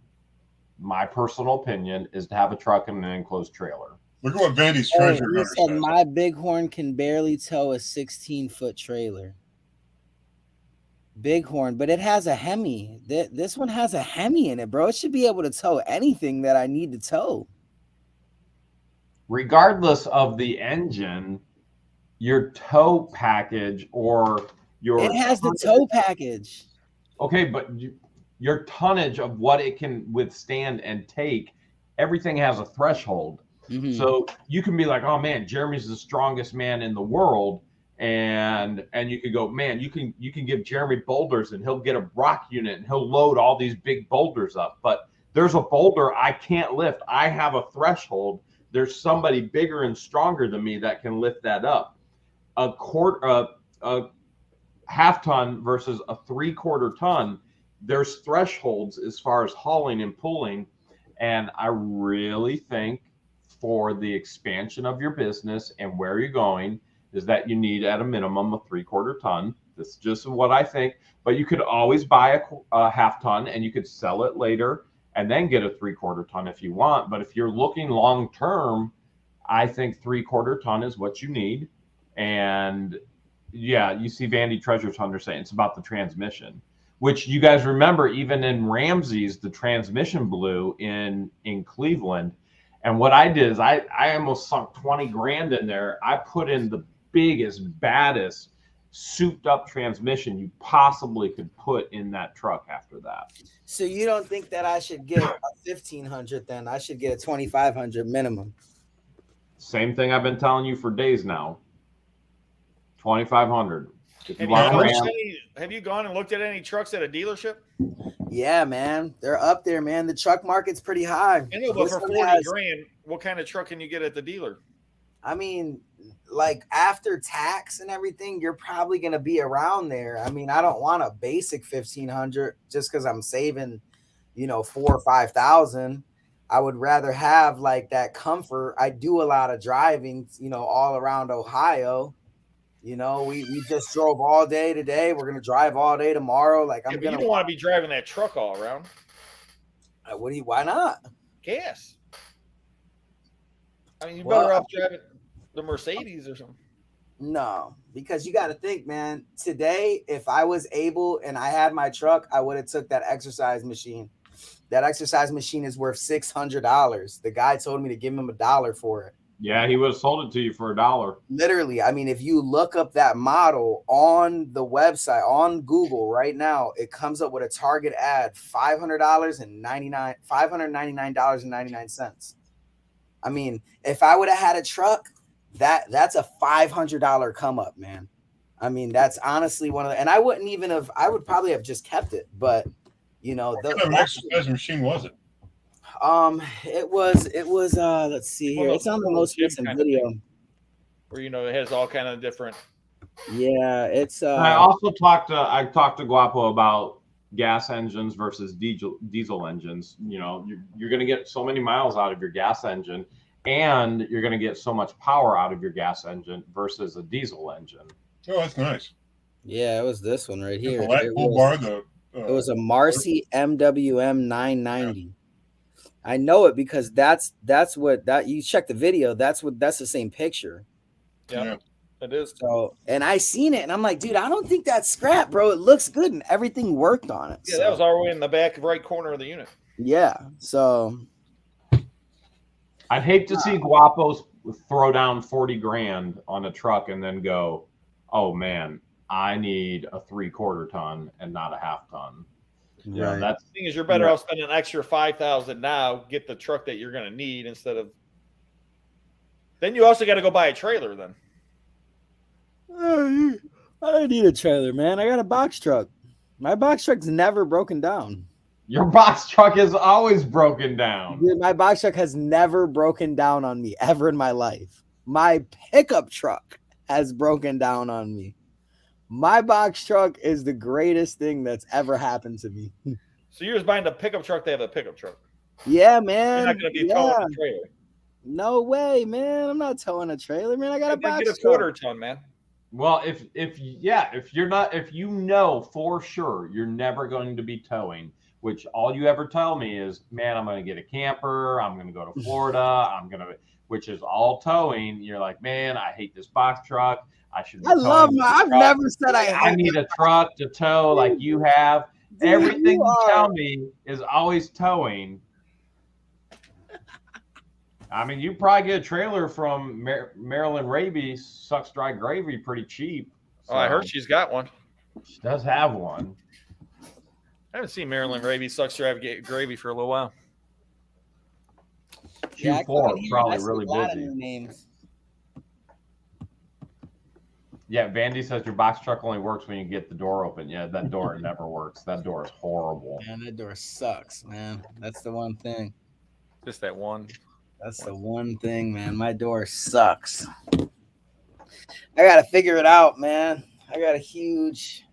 my personal opinion, is to have a truck and an enclosed trailer. Look at what Vandy's treasure He hunter said says. my Bighorn can barely tow a 16-foot trailer. Bighorn, but it has a Hemi. This one has a Hemi in it, bro. It should be able to tow anything that I need to tow. Regardless of the engine, your tow package or your... It has the tow package. Okay, but your tonnage of what it can withstand and take, everything has a threshold. Mm-hmm. So you can be like, oh man, Jeremy's the strongest man in the world. And you could go, man, you can give Jeremy boulders and he'll get a rock unit and he'll load all these big boulders up. But there's a boulder I can't lift. I have a threshold. There's somebody bigger and stronger than me that can lift that up. A 1/2 ton versus a 3/4 ton, there's thresholds as far as hauling and pulling. And I really think for the expansion of your business and where you're going is that you need at a minimum a 3/4 ton. That's just what I think. But you could always buy a 1/2 ton and you could sell it later and then get a 3/4 ton if you want. But if you're looking long term, I think 3/4 ton is what you need. And yeah, you see Vandy Treasure Hunter saying it's about the transmission, which you guys remember even in Ramsey's, the transmission blew in Cleveland. And what I did is I almost sunk 20 grand in there. I put in the biggest, baddest, souped up transmission you possibly could put in that truck after that. So you don't think that I should get a 1,500 then? I should get a 2,500 minimum. Same thing I've been telling you for days now. 2,500. Have you gone and looked at any trucks at a dealership? Yeah, man. They're up there, man. The truck market's pretty high. I know, but for 40 grand, what kind of truck can you get at the dealer? I mean, like after tax and everything, you're probably going to be around there. I mean, I don't want a basic 1,500 just because I'm saving, 4,000 or 5,000. I would rather have like that comfort. I do a lot of driving, all around Ohio. You know, we just drove all day today. We're gonna drive all day tomorrow. Like I'm Yeah, but gonna. you don't want to be driving that truck all around. Why not? Gas. I mean, you're Well, better off driving the Mercedes or something. No, because you got to think, man. Today, if I was able and I had my truck, I would have took that exercise machine. That exercise machine is worth $600. The guy told me to give him $1 for it. Yeah, he would have sold it to you for $1. Literally, I mean, if you look up that model on the website on Google right now, it comes up with a Target ad, $599.99. I mean, if I would have had a truck, that's a $500 come up, man. I mean, that's honestly one of the, and I wouldn't even have, I would probably have just kept it, but you know, What kind of an exercise machine was it? it was let's see here. It's on the most recent video. Where it has all kind of different. Yeah, it's I also talked to Guapo about gas engines versus diesel engines. You know, you're going to get so many miles out of your gas engine, and you're going to get so much power out of your gas engine versus a diesel engine. Oh, that's nice. Yeah, it was this one right here. It was a Marcy MWM 990. I know it because that's what you check the video. That's the same picture. Yeah, it is. So, and I seen it, and I'm like, dude, I don't think that's scrap, bro. It looks good, and everything worked on it. Yeah, that was all the way in the back right corner of the unit. Yeah, so I'd hate to see Guapos throw down 40 grand on a truck and then go, oh man, I need a 3/4 ton and not a half ton. You know, that's the thing is, you're better off spending an extra $5,000 now, get the truck that you're going to need instead of. Then you also got to go buy a trailer. Then I don't need a trailer, man. I got a box truck. My box truck's never broken down. Your box truck is always broken down. Dude, my box truck has never broken down on me ever in my life. My pickup truck has broken down on me. My box truck is the greatest thing that's ever happened to me. So you're just buying a pickup truck to have a pickup truck. Yeah, man. You're not going to be towing a trailer. No way, man. I'm not towing a trailer, man. I got a box get a truck. 1/4 ton, man. Well, if you're not, if you know for sure you're never going to be towing, which all you ever tell me is, man, I'm going to get a camper. I'm going to go to Florida. Which is all towing. You're like, man, I hate this box truck. I've never said I need a truck to tow like you have. Dude, everything you tell me is always towing. I mean, you probably get a trailer from Marilyn Raby, Sucks Dry Gravy, pretty cheap. So. Oh, I heard she's got one. She does have one. I haven't seen Marilyn Raby, Sucks Dry Gravy for a little while. Q4 probably really busy. Yeah, Vandy says your box truck only works when you get the door open. Yeah, that door never works. That door is horrible. Man, that door sucks, man. That's the one thing. Just that one. That's the one thing, man. My door sucks. I got to figure it out, man. I got a huge.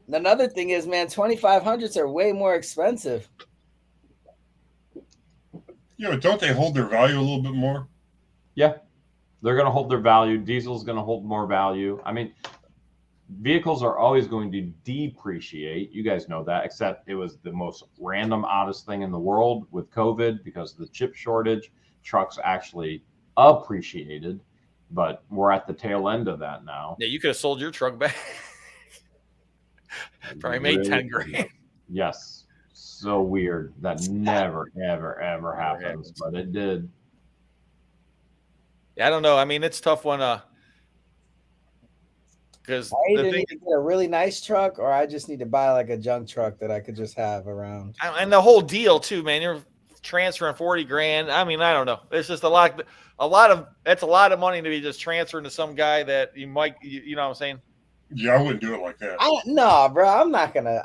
Another thing is, man, 2500s are way more expensive. Yeah, but don't they hold their value a little bit more? Yeah, they're going to hold their value. Diesel's going to hold more value. I mean, vehicles are always going to depreciate. You guys know that, except it was the most random, oddest thing in the world with COVID because of the chip shortage. Trucks actually appreciated, but we're at the tail end of that now. Yeah, you could have sold your truck back. Probably made 10 grand. Yes. So weird. That never, ever happens, but it did. Yeah, I don't know. I mean, it's tough when because I either need to get a really nice truck or I just need to buy like a junk truck that I could just have around. And the whole deal too, man. You're transferring 40 grand. I mean, I don't know. It's just that's a lot of money to be just transferring to some guy that you might, you know what I'm saying? Yeah, I wouldn't do it like that. No, bro. I'm not gonna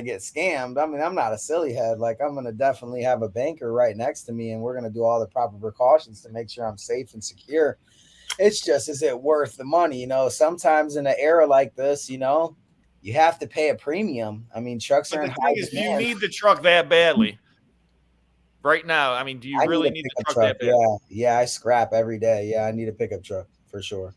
get scammed. I mean, I'm not a silly head. Like, I'm gonna definitely have a banker right next to me, and we're gonna do all the proper precautions to make sure I'm safe and secure. It's just, is it worth the money? You know, sometimes in an era like this, you know, you have to pay a premium. I mean, trucks are in high demand. Do you need the truck that badly right now? I mean, do you really need the truck that badly? Yeah, I scrap every day. Yeah, I need a pickup truck. for sure.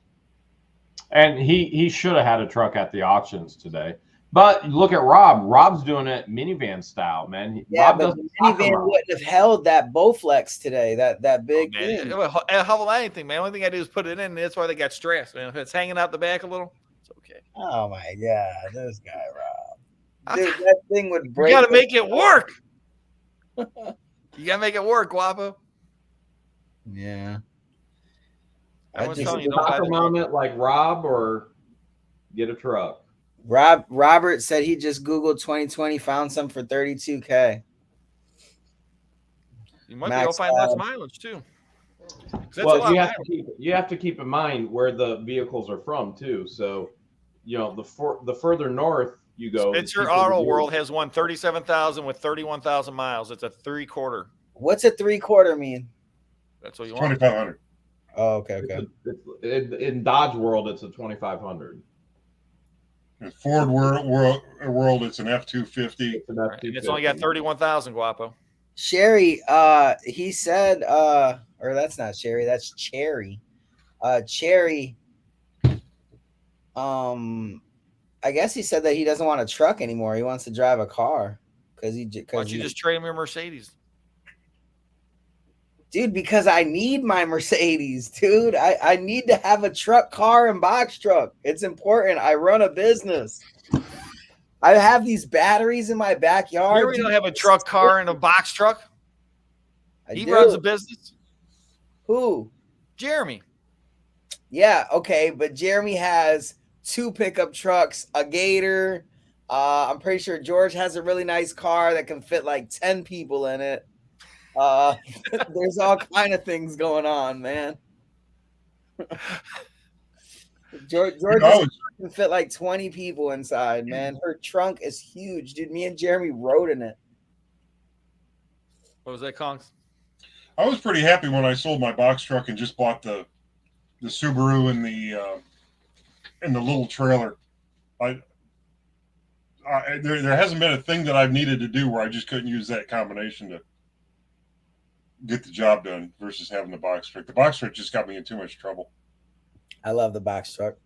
And he should have had a truck at the auctions today. But look at Rob. Rob's doing it minivan style, man. Yeah, Rob but doesn't the talk minivan about it. wouldn't have held that Bowflex today. That big Man, thing. how will anything, man? Only thing I do is put it in, and that's why they got stressed, man. If it's hanging out the back a little, it's okay. Oh my god, this guy Rob. Dude, that thing would You break. got to make it work. You got to make it work, Guapo. Yeah. Everyone's just- telling you, don't buy Soccer the mom it like Rob or get a truck. Robert said he just Googled 2020, found some for 32K. You might be Max able to find less mileage too. 'Cause that's a lot Well, of you have to keep in mind where the vehicles are from too. So, the further north you go, the Spitzer cheaper Auto the World gear. has won 37,000 with 31,000 miles. It's a 3/4. What's a 3/4 mean? That's what you want. 2,500. Oh, okay. In Dodge world, it's a 2,500. In Ford world, it's an F-250. It's an Right, and it's only got 31,000, Guapo. Sherry, he said, or that's not Sherry, that's Cherry. Cherry, I guess he said that he doesn't want a truck anymore. He wants to drive a car Why don't you just trade him your Mercedes? Dude, because I need my Mercedes, dude. I need to have a truck, car, and box truck. It's important. I run a business. I have these batteries in my backyard. You really don't have a truck, car, and a box truck? He runs a business. Who? Jeremy. Yeah, okay, but Jeremy has 2 pickup trucks, a Gator. I'm pretty sure George has a really nice car that can fit like 10 people in it. There's all kind of things going on, man. George can fit like 20 people inside, man. Her trunk is huge, dude. Me and Jeremy rode in it. What was that, Kongs? I was pretty happy when I sold my box truck and just bought the Subaru and the little trailer. There hasn't been a thing that I've needed to do where I just couldn't use that combination to get the job done versus having the box truck. The box truck just got me in too much trouble. I love the box truck.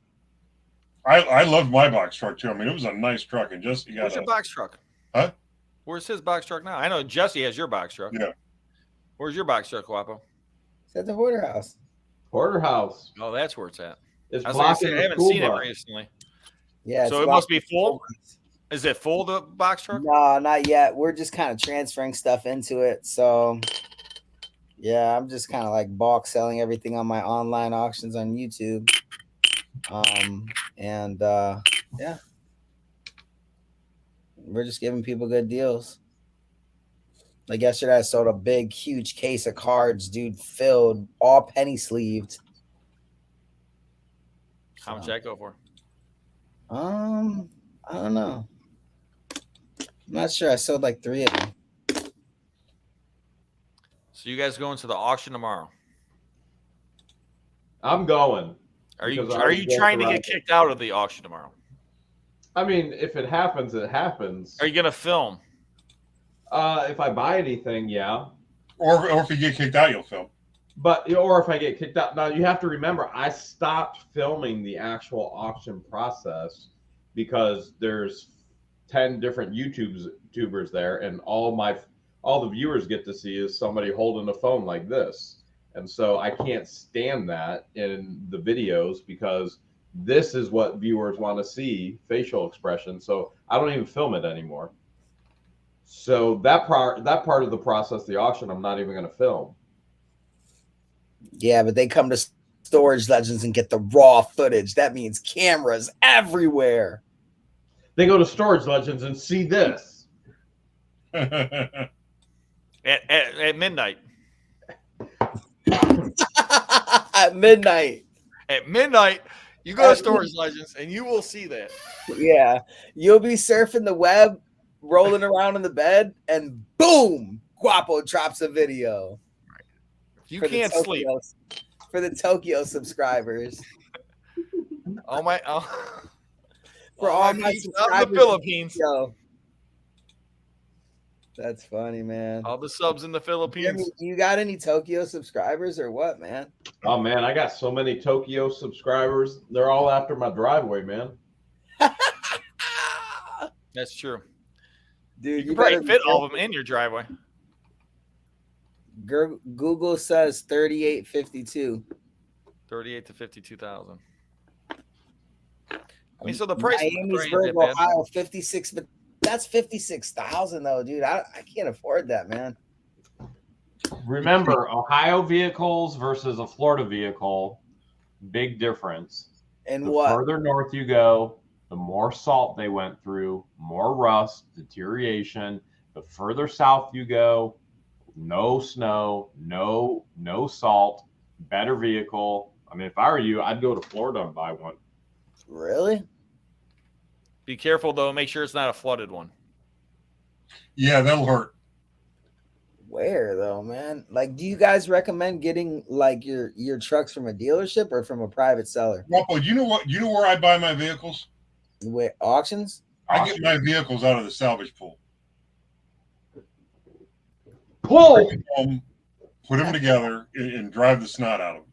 I loved my box truck too. I mean, it was a nice truck, and just you got Where's your box truck? Huh? Where's his box truck now? I know Jesse has your box truck. Yeah. Where's your box truck, Guapo? It's at the Hoarder House. Hoarder House. Oh, that's where it's at. It's I was gonna say, blocking I the haven't school seen it bus. recently. Yeah. So it must be full. Is it full, the box truck? No, not yet. We're just kind of transferring stuff into it. So, yeah, I'm just kind of like bulk selling everything on my online auctions on YouTube. Yeah, we're just giving people good deals. Like yesterday, I sold a big, huge case of cards, dude, filled, all penny sleeved. How much did that go for? I don't know. I'm not sure. I sold like 3 of them. So you guys going to the auction tomorrow? I'm going. Are you Because I already trying to built get the kicked out of the auction tomorrow? I mean, if it happens, it happens. Are you gonna film? If I buy anything, yeah. or if you get kicked out, you'll film. But or if I get kicked out. Now you have to remember, I stopped filming the actual auction process because there's 10 different YouTubers there, and all the viewers get to see is somebody holding a phone like this. And so I can't stand that in the videos because this is what viewers want to see, facial expression. So I don't even film it anymore. So that part of the process, the auction, I'm not even going to film. Yeah, but they come to Storage Legends and get the raw footage. That means cameras everywhere. They go to Storage Legends and see this. At midnight. At midnight. At midnight, you go to Storage Legends and you will see that. Yeah. You'll be surfing the web, rolling around in the bed, and boom, Guapo drops a video. You For the can't sleep. For the Tokyo subscribers. For all my peeps out in the Philippines. Yo. That's funny, man. All the subs in the Philippines. Jeremy, you got any Tokyo subscribers or what, man? Oh man, I got so many Tokyo subscribers. They're all after my driveway, man. That's true. Dude, You can probably fit all of them in your driveway. Google says 3852. 38 to 52,000. I mean, so the price. Miamisburg, Ohio, 56, but that's 56,000 though, dude. I can't afford that, man. Remember, Ohio vehicles versus a Florida vehicle, big difference. And the what? further north you go, the more salt they went through, more rust, deterioration. The further south you go, no snow, no salt, better vehicle. I mean, if I were you, I'd go to Florida and buy one. Really? Be careful though. Make sure it's not a flooded one. Yeah, that'll hurt. Where though, man? Like, do you guys recommend getting like your trucks from a dealership or from a private seller? Wapo, you know what? You know where I buy my vehicles? With auctions? I get my vehicles out of the salvage pool. Pull! Put them together and drive the snot out of them.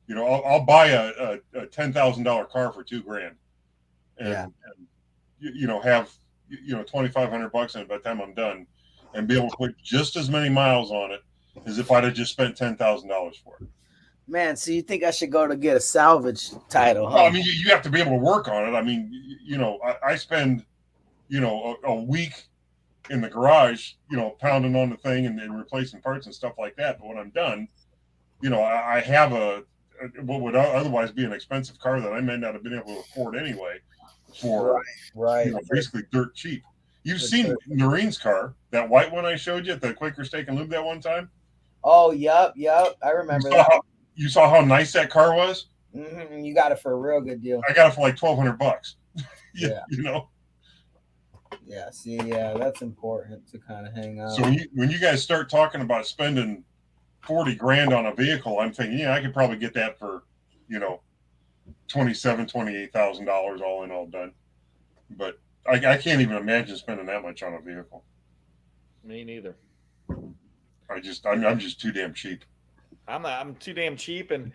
You know, I'll buy a $10,000 car for $2,000, and you know, have $2,500 in it by the time I'm done, and be able to put just as many miles on it as if I'd have just spent $10,000 for it. Man, so you think I should go to get a salvage title? Huh? Well, I mean, you have to be able to work on it. I mean, I spend, a week in the garage, pounding on the thing and replacing parts and stuff like that. But when I'm done, I have what would otherwise be an expensive car that I may not have been able to afford anyway for right. Basically dirt cheap. You've seen Noreen's car, that white one I showed you at the Quaker Steak and Lube that one time? Oh, yep. I remember that. You saw how nice that car was? Mm-hmm. You got it for a real good deal. I got it for like $1,200. Yeah. Yeah, see, that's important to kind of hang out. So when you guys start talking about spending $40,000 on a vehicle, I'm thinking, I could probably get that for, $28,000 all in, all done. But I can't even imagine spending that much on a vehicle. Me neither. I'm just too damn cheap. I'm too damn cheap, and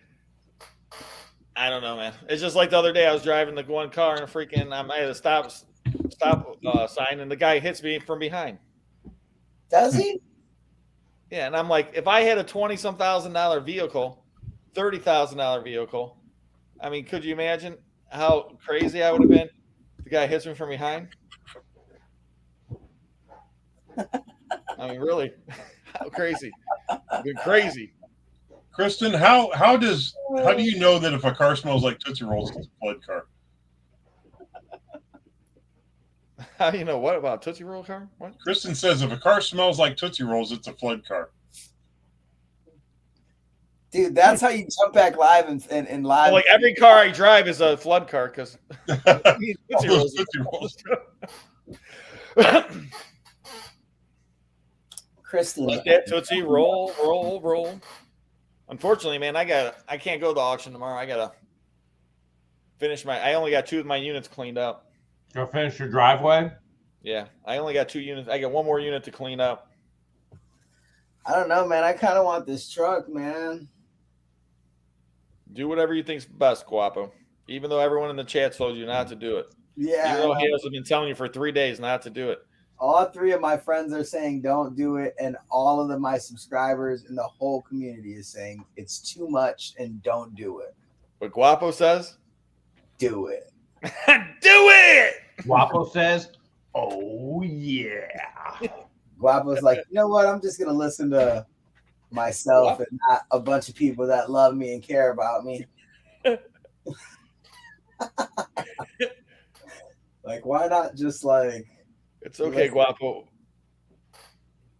I don't know, man. It's just like the other day I was driving the one car and I had a stop sign, and the guy hits me from behind. Does he? Yeah, and I'm like, if I had a $20,000 vehicle, $30,000 vehicle, I mean, could you imagine how crazy I would have been? The guy hits me from behind. I mean, really, how crazy? I've been crazy. Kristen, how do you know that if a car smells like Tootsie Rolls, it's a flood car? How do you know what about Tootsie Roll car? What? Kristen says if a car smells like Tootsie Rolls, it's a flood car. Dude, that's how you jump back live and live. Well, like every car I drive is a flood car because Tootsie Rolls. Kristen, like that Tootsie roll. Unfortunately, man, I can't go to the auction tomorrow. I gotta finish I only got 2 of my units cleaned up. Go finish your driveway? Yeah, I only got 2 units. I got 1 more unit to clean up. I don't know, man. I kind of want this truck, man. Do whatever you think's best, Guapo. Even though everyone in the chat told you not to do it. Yeah. Even though Hales have been telling you for 3 days not to do it. All 3 of my friends are saying don't do it, and all of my subscribers in the whole community is saying it's too much and don't do it. But Guapo says, do it. Do it. Guapo says, oh yeah. Guapo's like, you know what? I'm just gonna listen to myself and not a bunch of people that love me and care about me. Like, why not just like? It's okay, Guapo.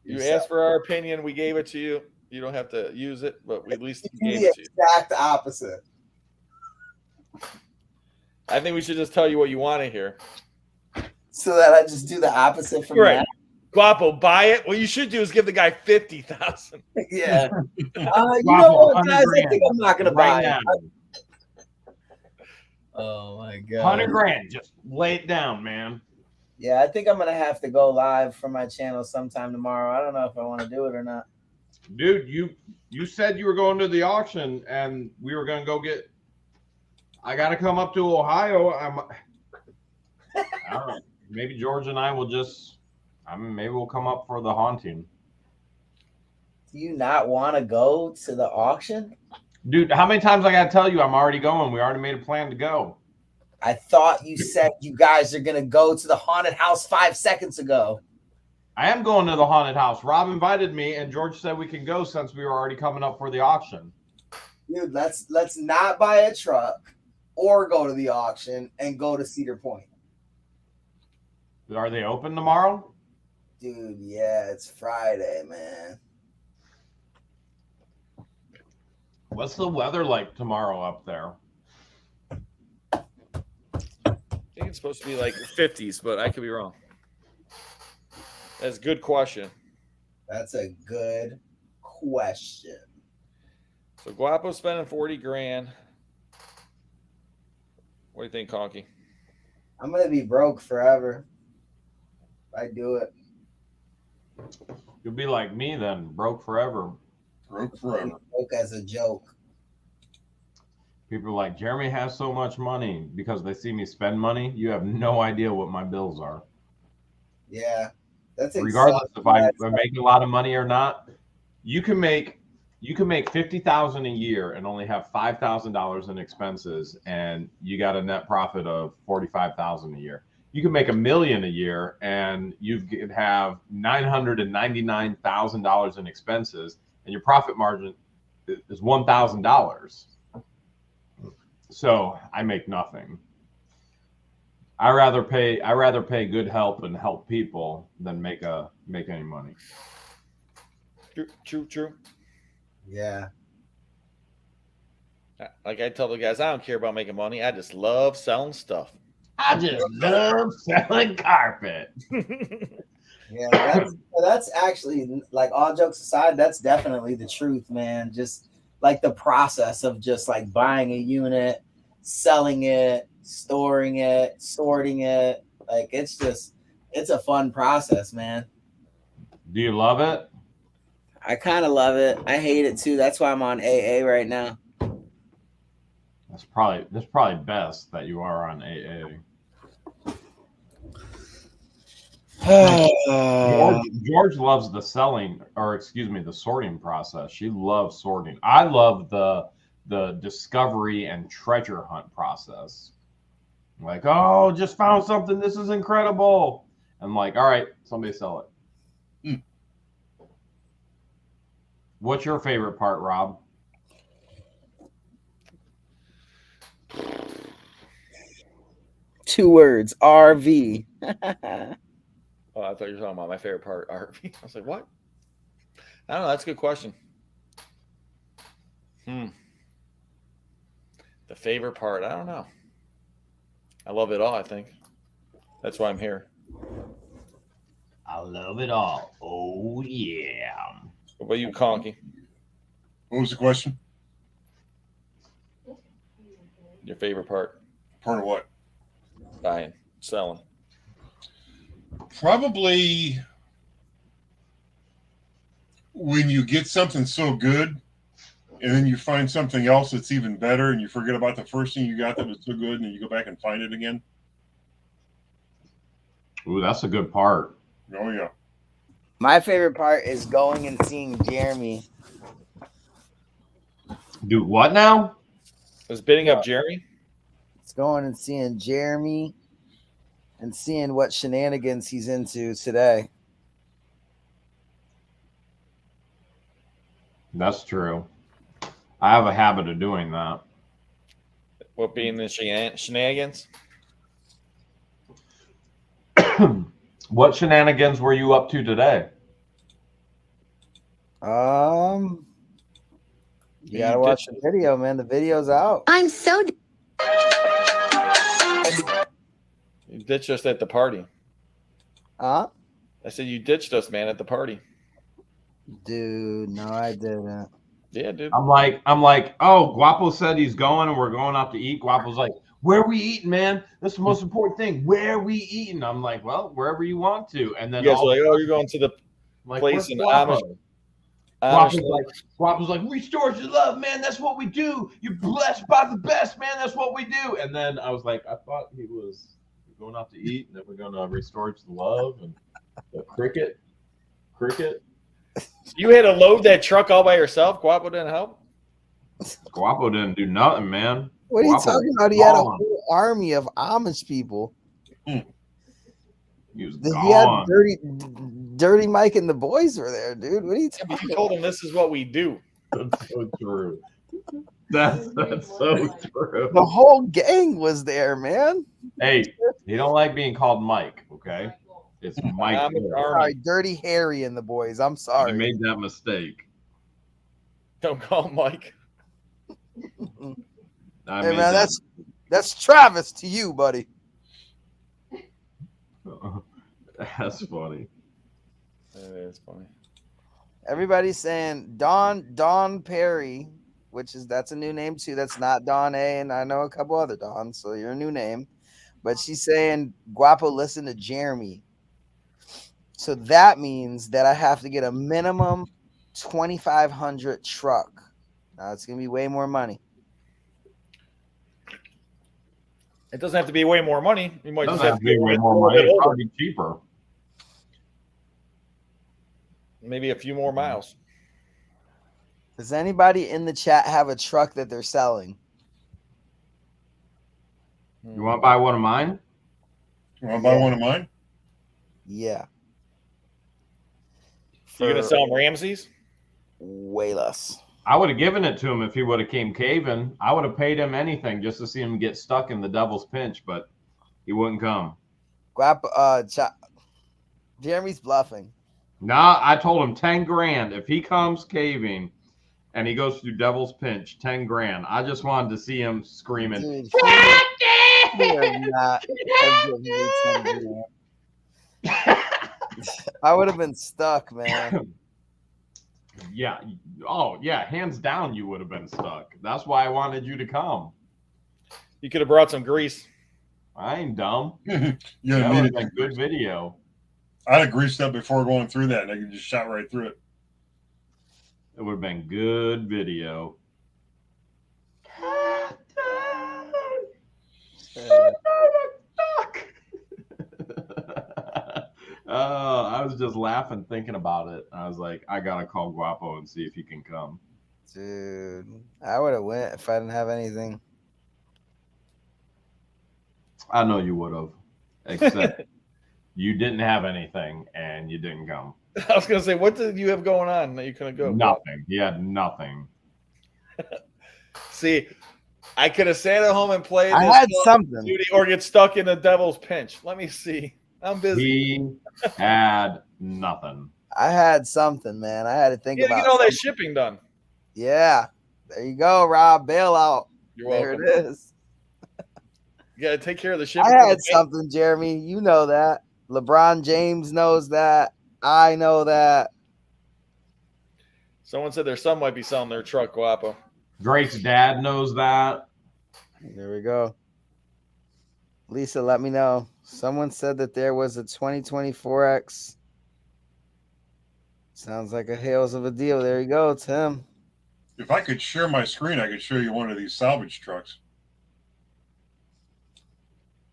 You asked for our opinion. We gave it to you. You don't have to use it, but we at least gave it to you. Exact opposite. I think we should just tell you what you want to hear. So that I just do the opposite from right. that. Guapo, buy it. What you should do is give the guy 50,000. Yeah. You know what, guys? I think I'm not gonna buy it. Oh my god. $100,000. Just lay it down, man. Yeah, I think I'm gonna have to go live from my channel sometime tomorrow. I don't know if I want to do it or not. Dude, you said you were going to the auction and we were gonna go get. I gotta come up to Ohio. I don't know. Maybe George and I will just. Maybe we'll come up for the haunting. Do you not want to go to the auction? Dude, how many times I gotta tell you I'm already going? We already made a plan to go. I thought you said you guys are gonna go to the haunted house 5 seconds ago. I am going to the haunted house. Rob invited me, and George said we can go since we were already coming up for the auction. Dude, let's not buy a truck or go to the auction and go to Cedar Point. Are they open tomorrow? Dude, yeah, it's Friday, man. What's the weather like tomorrow up there? I think it's supposed to be like 50s, but I could be wrong. That's a good question. That's a good question. So Guapo's spending 40 grand. What do you think, Conky? I'm gonna be broke forever if I do it. You'll be like me then, broke forever. Broke forever. Broke as a joke. People are like, Jeremy has so much money because they see me spend money. You have no idea what my bills are. Yeah, that's regardless if I'm making a lot of money or not. You can make $50,000 a year and only have $5,000 in expenses, and you got a net profit of $45,000 a year. You can make $1 million a year and you could have $999,000 in expenses, and your profit margin is $1,000. So I make nothing. I rather pay good help and help people than make any money. True. Yeah. Like I tell the guys, I don't care about making money. I just love selling stuff. I just love selling carpet. Yeah, that's actually, like, all jokes aside, that's definitely the truth, man. Just like the process of just like buying a unit, selling it, storing it, sorting it. Like, it's a fun process, man. Do you love it? I kind of love it. I hate it too. That's why I'm on AA right now. That's probably best that you are on AA. George loves the sorting process. She loves sorting. I love the discovery and treasure hunt process. Like, oh, just found something. This is incredible. I'm like, all right, somebody sell it. What's your favorite part, Rob? Two words, RV. Oh, I thought you were talking about my favorite part, RV. I was like, what? I don't know. That's a good question. The favorite part, I don't know. I love it all, I think. That's why I'm here. I love it all. Oh, yeah. What about you, Conky? What was the question? Your favorite part? Part of what? Buying, selling. Probably when you get something so good and then you find something else that's even better and you forget about the first thing you got that was so good and then you go back and find it again. Ooh, that's a good part. Oh, yeah. My favorite part is going and seeing Jeremy. Do what now? Was bidding up Jeremy? It's going and seeing Jeremy and seeing what shenanigans he's into today. That's true. I have a habit of doing that. What being the shenanigans? What shenanigans were you up to today? You gotta watch the video, man. The video's out. I'm so. You ditched us at the party. Huh? I said you ditched us, man, at the party. Dude, no, I didn't. Yeah, dude. I'm like, oh, Guapo said he's going and we're going out to eat. Guapo's like, where are we eating, man? That's the most important thing. Where are we eating? I'm like, well, wherever you want to. And then You guys all are like, of a oh, sudden, you're going to the like, place where's in Guapo? Amish. Guapo's like, restore your love, man. That's what we do. You're blessed by the best, man. That's what we do. And then I was like, I thought he was going out to eat, and then we're going to restore his love and the cricket. You had to load that truck all by yourself. Guapo didn't help. Guapo didn't do nothing, man. What are you Guapo talking was about? He had a gone. whole army of Amish people. He was He had gone. Dirty Mike and the boys were there, dude. What are you You talking told about? him this is what we do. That's so true. That's so true. The whole gang was there, man. Hey, he don't like being called Mike, okay? It's Mike. Amish Hill. Army. Sorry, Dirty Harry and the boys. I'm I sorry. made that mistake. Don't call him Mike. I Hey made man, that. that's Travis to you, buddy. That's funny. That is funny. Everybody's saying Dawn Perry, that's a new name too. That's not Dawn A, and I know a couple other Dawns, so you're a new name. But she's saying Guapo listen to Jeremy. So that means that I have to get a minimum 2,500 truck. Now it's gonna be way more money. It doesn't have to be way more money. You might Doesn't just have have to be way a more little money. bit It's older. probably cheaper. Maybe a few more miles. Does anybody in the chat have a truck that they're selling? You want to buy one of mine? You want to buy one of mine? Yeah. You're gonna sell him Ramses? Way less. I would have given it to him if he would have came caving. I would have paid him anything just to see him get stuck in the devil's pinch, but he wouldn't come. Jeremy's bluffing. Nah, I told him 10 grand. If he comes caving and he goes through devil's pinch, 10 grand. I just wanted to see him screaming. Dude, he would not have given me 10 grand. I would have been stuck, man. Yeah. Oh, yeah. Hands down, you would have been stuck. That's why I wanted you to come. You could have brought some grease. I ain't dumb. Yeah, That me would have neither. been good video. I'd have greased up before going through that, and I could just shot right through it. It would have been good video. Oh, I was just laughing thinking about it. I was like, I gotta call Guapo and see if he can come. Dude, I would have went if I didn't have anything. I know you would have, except you didn't have anything and you didn't come. I was gonna say, what did you have going on that you couldn't go? Nothing. He had nothing. See, I could have sat at home and played. I this had Call of something. Duty or get stuck in the devil's pinch. Let me see. I'm busy. He had nothing. I had something, man. I had to think You gotta about get all that something. shipping done. Yeah. There you go, Rob. Bailout. You're There welcome. it is. You gotta take care of the shipping. I for the had bank. something, Jeremy. You know that. LeBron James knows that. I know that. Someone said their son might be selling their truck, Guapo. Drake's dad knows that. There we go. Lisa, let me know. Someone said that there was a 2024X. Sounds like a Hales of a deal. There you go, Tim. If I could share my screen, I could show you one of these salvage trucks.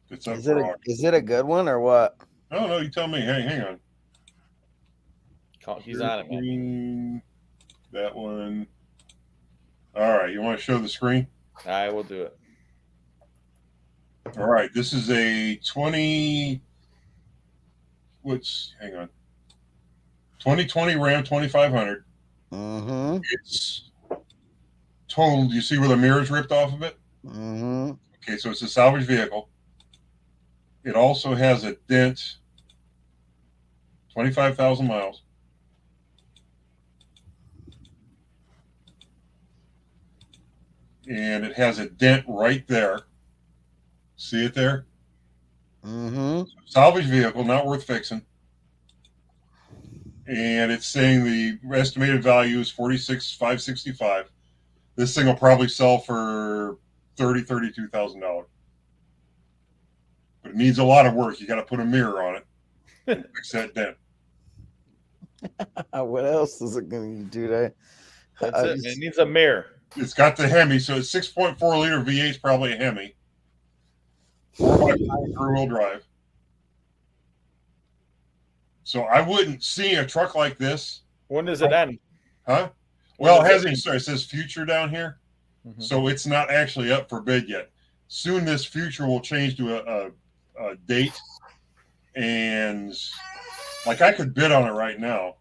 It's up for auction. Is it a good one or what? Oh, no, you tell me. Hey, hang on. He's on it, man. Screen, that one. All right, you want to show the screen? I will do it. All right, this is a 2020 Ram 2500. Mm-hmm. It's totaled. You see where the mirror's ripped off of it? Mm-hmm. Okay, so it's a salvage vehicle. It also has a dent, 25,000 miles. And it has a dent right there. See it there? Mm-hmm. Salvage vehicle, not worth fixing. And it's saying the estimated value is $46,565. This thing will probably sell for $32,000. But it needs a lot of work. You got to put a mirror on it and fix that dent. What else is it going to do today? That's it, man. It needs a mirror. It's got the Hemi, so it's 6.4 liter V8 is probably a Hemi. 4x4 rear-wheel drive. So I wouldn't see a truck like this. When does it end? Huh? Well, it says future down here. Mm-hmm. So it's not actually up for bid yet. Soon this future will change to a date. And like I could bid on it right now.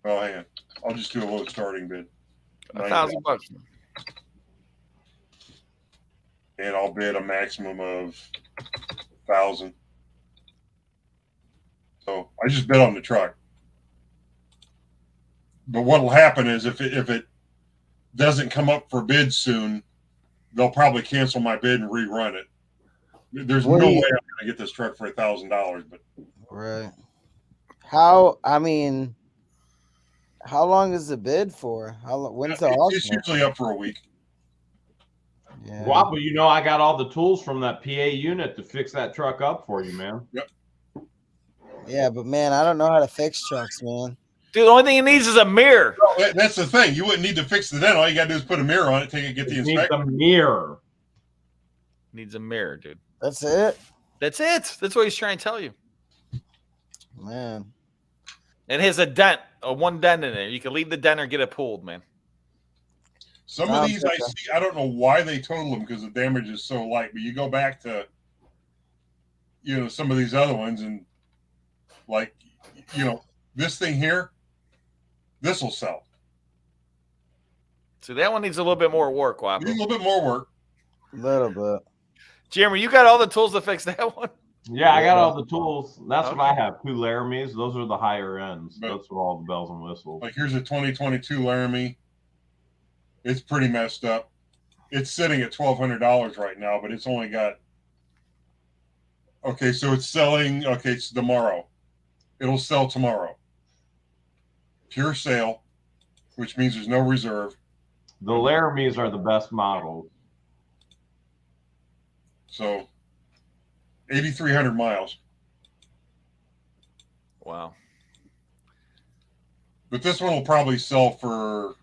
Oh, hang on. I'll just do a low starting bid. $1,000. And I'll bid a maximum of 1,000. So I just bid on the truck. But what will happen is if it doesn't come up for bid soon, they'll probably cancel my bid and rerun it. There's no way I'm going to get this truck for $1,000. But right. How long is the bid for? When's the auction? It's usually up for a week. Yeah. Wow, but you know I got all the tools from that PA unit to fix that truck up for you, man. Yep. Yeah, but man, I don't know how to fix trucks, man. Dude, the only thing it needs is a mirror. No, that's the thing. You wouldn't need to fix the dent. All you got to do is put a mirror on it, get the inspection. Needs a mirror. Needs a mirror, dude. That's it? That's it. That's what he's trying to tell you. Man. It has a dent, one dent in there. You can leave the dent or get it pulled, man. Some of these I see, I don't know why they total them because the damage is so light. But you go back to, some of these other ones and like, this thing here, this will sell. So that one needs a little bit more work, Wappo. Needs a little bit more work. A little bit. Jeremy, you got all the tools to fix that one? Yeah, I got all the tools. That's what I have. 2 Laramies. Those are the higher ends. But, that's what all the bells and whistles. Like here's a 2022 Laramie. It's pretty messed up. It's sitting at $1,200 right now, but it's only got. Okay, so it's selling. Okay, it's tomorrow. It'll sell tomorrow. Pure sale, which means there's no reserve. The Laramies are the best models. So, 8,300 miles. Wow. But this one will probably sell for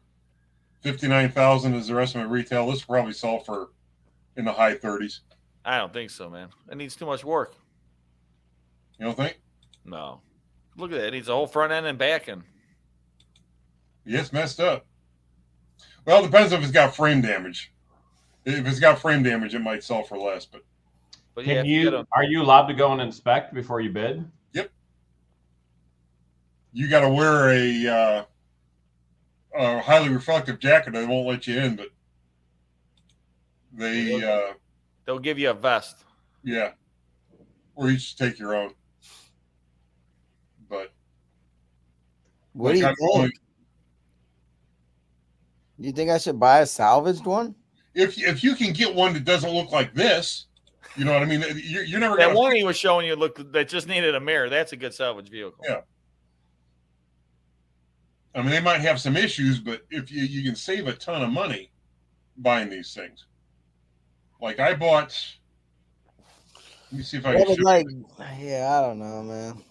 59,000 as the rest of my retail. This will probably sell for in the high 30s. I don't think so, man. It needs too much work. You don't think? No. Look at it. It needs a whole front end and back end. Yeah, it's messed up. Well, it depends if it's got frame damage. If it's got frame damage, it might sell for less. But are you allowed to go and inspect before you bid? Yep. You got to wear a highly reflective jacket. They won't let you in, but they'll give you a vest. Yeah, or you just take your own. But what do you think? You think I should buy a salvaged one? If you can get one that doesn't look like this, you know what I mean. You're never that one he was showing you that just needed a mirror. That's a good salvage vehicle. Yeah. I mean, they might have some issues, but if you can save a ton of money buying these things. Like I bought. Let me see if I can. Yeah, I don't know, man.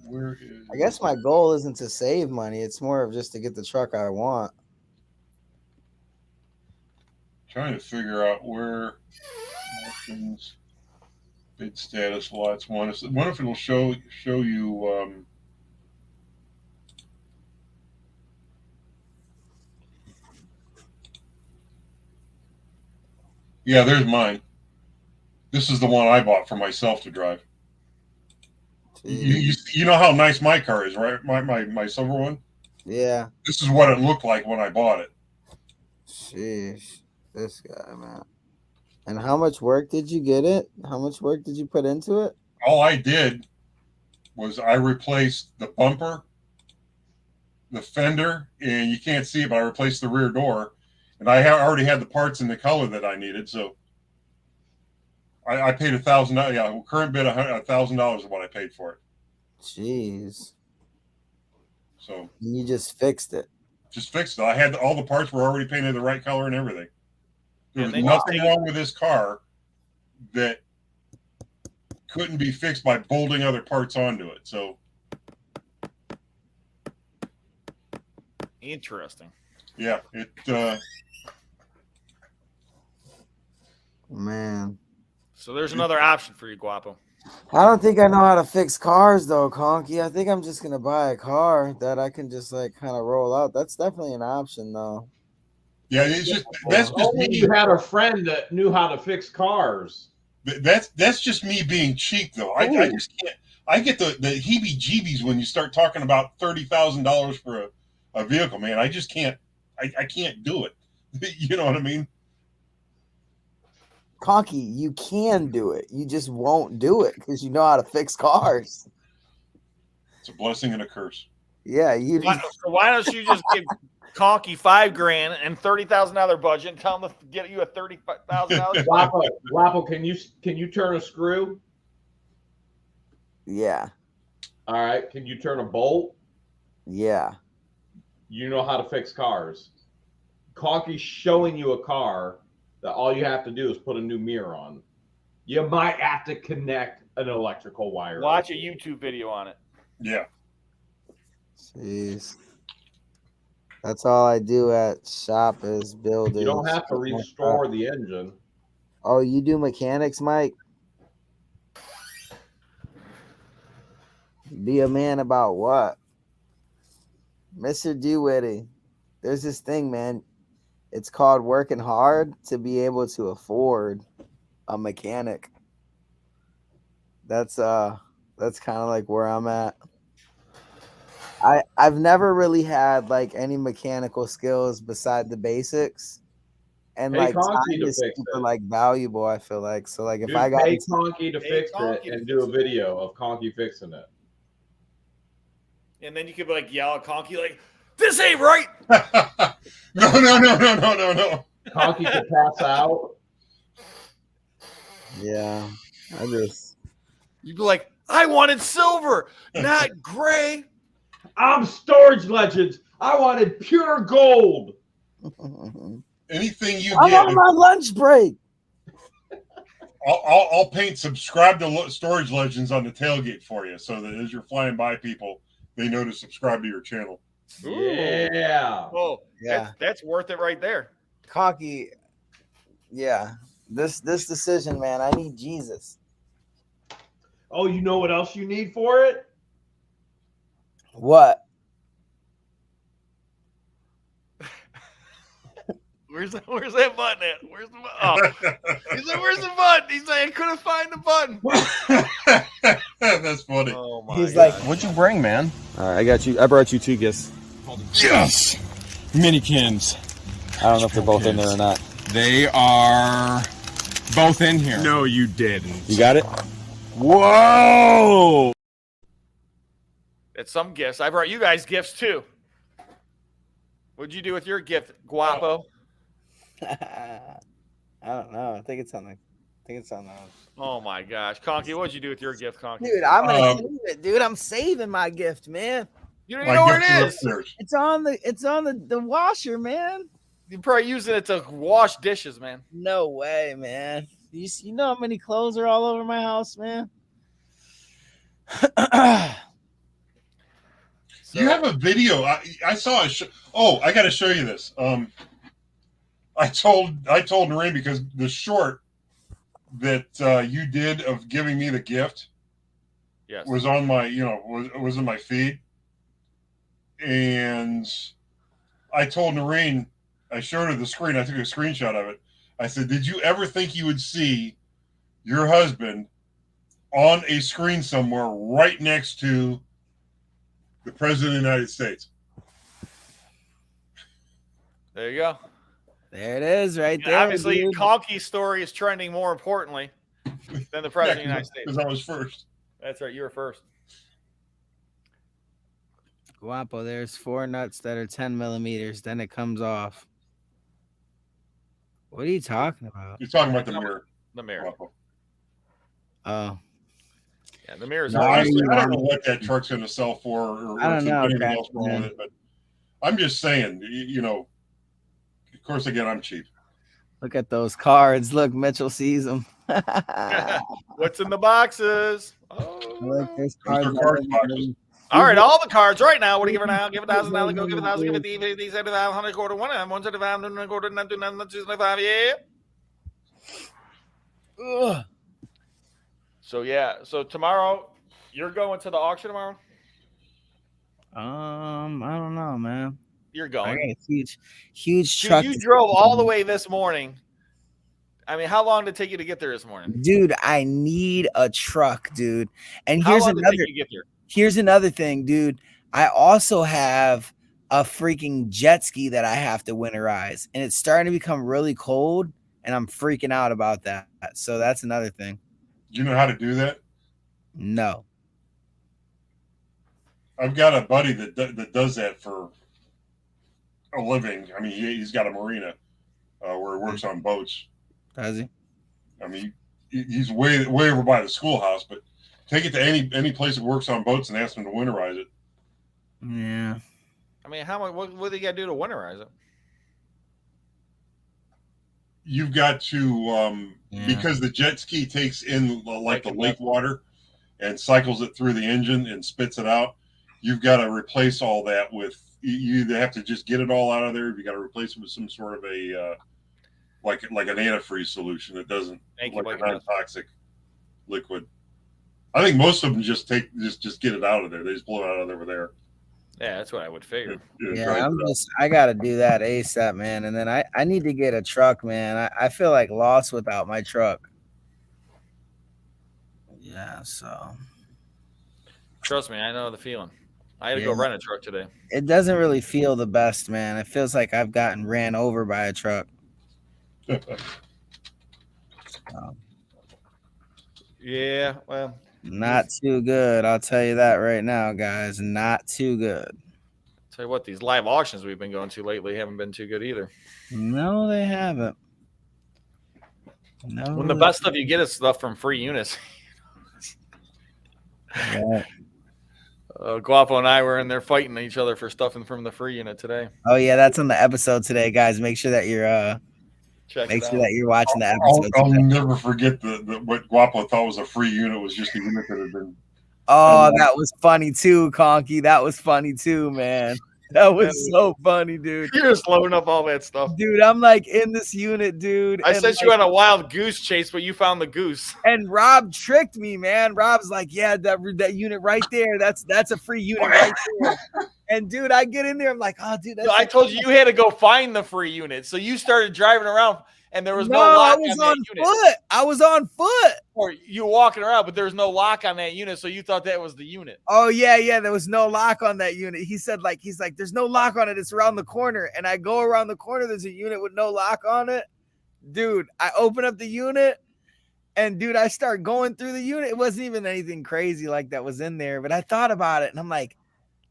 Where is? I guess my goal isn't to save money. It's more of just to get the truck I want. Trying to figure out where options, bid status, lots one. What if it'll show you? Yeah, there's mine. This is the one I bought for myself to drive. You know how nice my car is, right? My silver one. Yeah. This is what it looked like when I bought it. Sheesh. This guy, man. And how much work did you get it? How much work did you put into it? All I did was I replaced the bumper, the fender, and you can't see it, but I replaced the rear door. And I already had the parts in the color that I needed, so I paid $1,000. Yeah, current bid $1,000 is what I paid for it. Jeez. So you just fixed it. Just fixed it. I had all the parts were already painted the right color and everything. There was nothing wrong with this car that couldn't be fixed by bolting other parts onto it. So Interesting. yeah, it Man, So there's another option for you, Guapo. I don't think I know how to fix cars though, Conky. I think I'm just gonna buy a car that I can just like kind of roll out. That's definitely an option though. yeah, it's just that's just Only me. you had a friend that knew how to fix cars. That's just me being cheap though. I just can't. I get the heebie-jeebies when you start talking about $30,000 for a vehicle, man. I just can't. I can't do it. You know what I mean? Conky, you can do it. You just won't do it because you know how to fix cars. It's a blessing and a curse. Yeah, you. So why don't you just give Conky $5,000 and $30,000 budget and tell him to get you a $30,000? Guapo, can you turn a screw? Yeah, All right. Can you turn a bolt? yeah. You know how to fix cars. Conky's showing you a car that all you have to do is put a new mirror on. You might have to connect an electrical wire. Watch a YouTube video on it. Yeah. Jeez. That's all I do at shop is build it. You don't have to restore the engine. Oh, you do mechanics, Mike? Be a man about what? Mr. Dewitty, there's this thing, man. It's called working hard to be able to afford a mechanic. That's kind of like where I'm at. I've never really had like any mechanical skills beside the basics. And Pay like time Conky to is fix super it. like valuable, I feel like. So like if Dude, I got pay into- Conky to fix Conky it to and do a fix it. video of Conky fixing it. And then you could like yell at Conky like, "This ain't right." No. Conky could pass out. yeah, I just You'd be like, "I wanted silver, not gray." I'm Storage Legends. I wanted pure gold. Anything you I'm get, on my lunch break. I'll paint subscribe to Storage Legends on the tailgate for you, so that as you're flying by people, they know to subscribe to your channel. Yeah. Oh, Yeah. that's worth it right there. Conky, yeah. This decision, man, I need Jesus. Oh, you know what else you need for it? What? Where's that button at? Where's the button? Oh. He's like, "Where's the button?" He's like, "I couldn't find the button." That's funny. Oh my He's God. like, What'd you bring, man? All right, I got you. I brought you 2 gifts. Yes! Minikins. I don't know if they're both in there or not. They are both in here. No, you didn't. You got it? Whoa! It's some gifts. I brought you guys gifts too. What'd you do with your gift, Guapo? I don't know. I think it's on Oh my gosh, Conky, what'd you do with your gift, Conky? Dude, I'm gonna save it, dude. I'm saving my gift, man. You don't even know where it is. It's on the washer, man. You're probably using it to wash dishes, man. No way, man. You know how many clothes are all over my house, man? You have a video. I saw a show. Oh, I got to show you this. I told Noreen because the short that you did of giving me the gift Yes. was on my, was in my feed, and I told Noreen, I showed her the screen. I took a screenshot of it. I said, "Did you ever think you would see your husband on a screen somewhere right next to the President of the United States?" There you go. There it is, right And there. obviously, dude. Conky's story is trending more importantly than the President of the United States. Because I was first. That's right. You were first. Guapo, there's 4 nuts that are 10 millimeters. Then it comes off. What are you talking about? You're talking about the mirror. The mirror. Oh, Yeah, the mirror's No, I don't know what that truck's going to sell for, or I don't know, anything Crack, else wrong man. with it. But I'm just saying, of course, again, I'm cheap. look at those cards. Look, Mitchell sees them. What's in the boxes? Look, there's Those cards are card boxes. All right, all the cards right now. What are you giving out? Give $1,000, go give $1,000, give it 50, 75, 100, quarter one, and 175, 100, quarter, 275, yeah. Ugh. So yeah, so tomorrow you're going to the auction tomorrow. I don't know, man. You're I got going. a huge Dude, truck. you drove all the way this morning. I mean, how long did it take you to get there this morning? Dude, I need a truck, dude. And How long did it take you to get there? here's another thing, dude. I also have a freaking jet ski that I have to winterize, and it's starting to become really cold, and I'm freaking out about that. So that's another thing. Do you know how to do that? No. I've got a buddy that does that for a living. I mean, he's got a marina where he works on boats. Does he? I mean, he's way over by the schoolhouse, but take it to any place that works on boats and ask them to winterize it. Yeah. I mean, how much? What do you got to do to winterize it? You've got to because the jet ski takes in like the lake water and cycles it through the engine and spits it out. You've got to replace all that with. You either have to just get it all out of there. You got to replace it with some sort of a like an antifreeze solution that doesn't like a non-toxic liquid. I think most of them just get it out of there. They just blow it out of over there. Yeah, that's what I would figure. Yeah, I gotta do that ASAP, man. And then I need to get a truck, man. I feel like lost without my truck. Yeah, so trust me, I know the feeling. I had to go rent a truck today. It doesn't really feel the best, man. It feels like I've gotten ran over by a truck. Yeah, well, not too good. I'll tell you that right now, guys. Not too good. Tell you what, these live auctions we've been going to lately haven't been too good either. No, they haven't. No. When the best stuff you get is stuff from free units. Yeah. Guapo and I were in there fighting each other for stuff from the free unit today. Oh yeah, that's on the episode today, guys. Make sure that you're make sure that you're watching the episode. I'll never forget the what Guapo thought was a free unit was just a unit that had been. Oh, that was funny too, Conky. That was funny too, man. That was so funny, dude. You're just loading up all that stuff. Dude, I'm like in this unit, dude. I sent you on a wild goose chase, but you found the goose. And Rob tricked me, man. Rob's like, yeah, that unit right there, that's a free unit right there. And dude, I get in there, I'm like, oh, dude. I told you had to go find the free unit. So you started driving around and there was no lock on that unit. I was on foot. Or you walking around, but there's no lock on that unit, so you thought that was the unit. Oh yeah, there was no lock on that unit. He's like, there's no lock on it. It's around the corner. And I go around the corner. There's a unit with no lock on it. Dude, I open up the unit, and dude, I start going through the unit. It wasn't even anything crazy like that was in there, but I thought about it, and I'm like,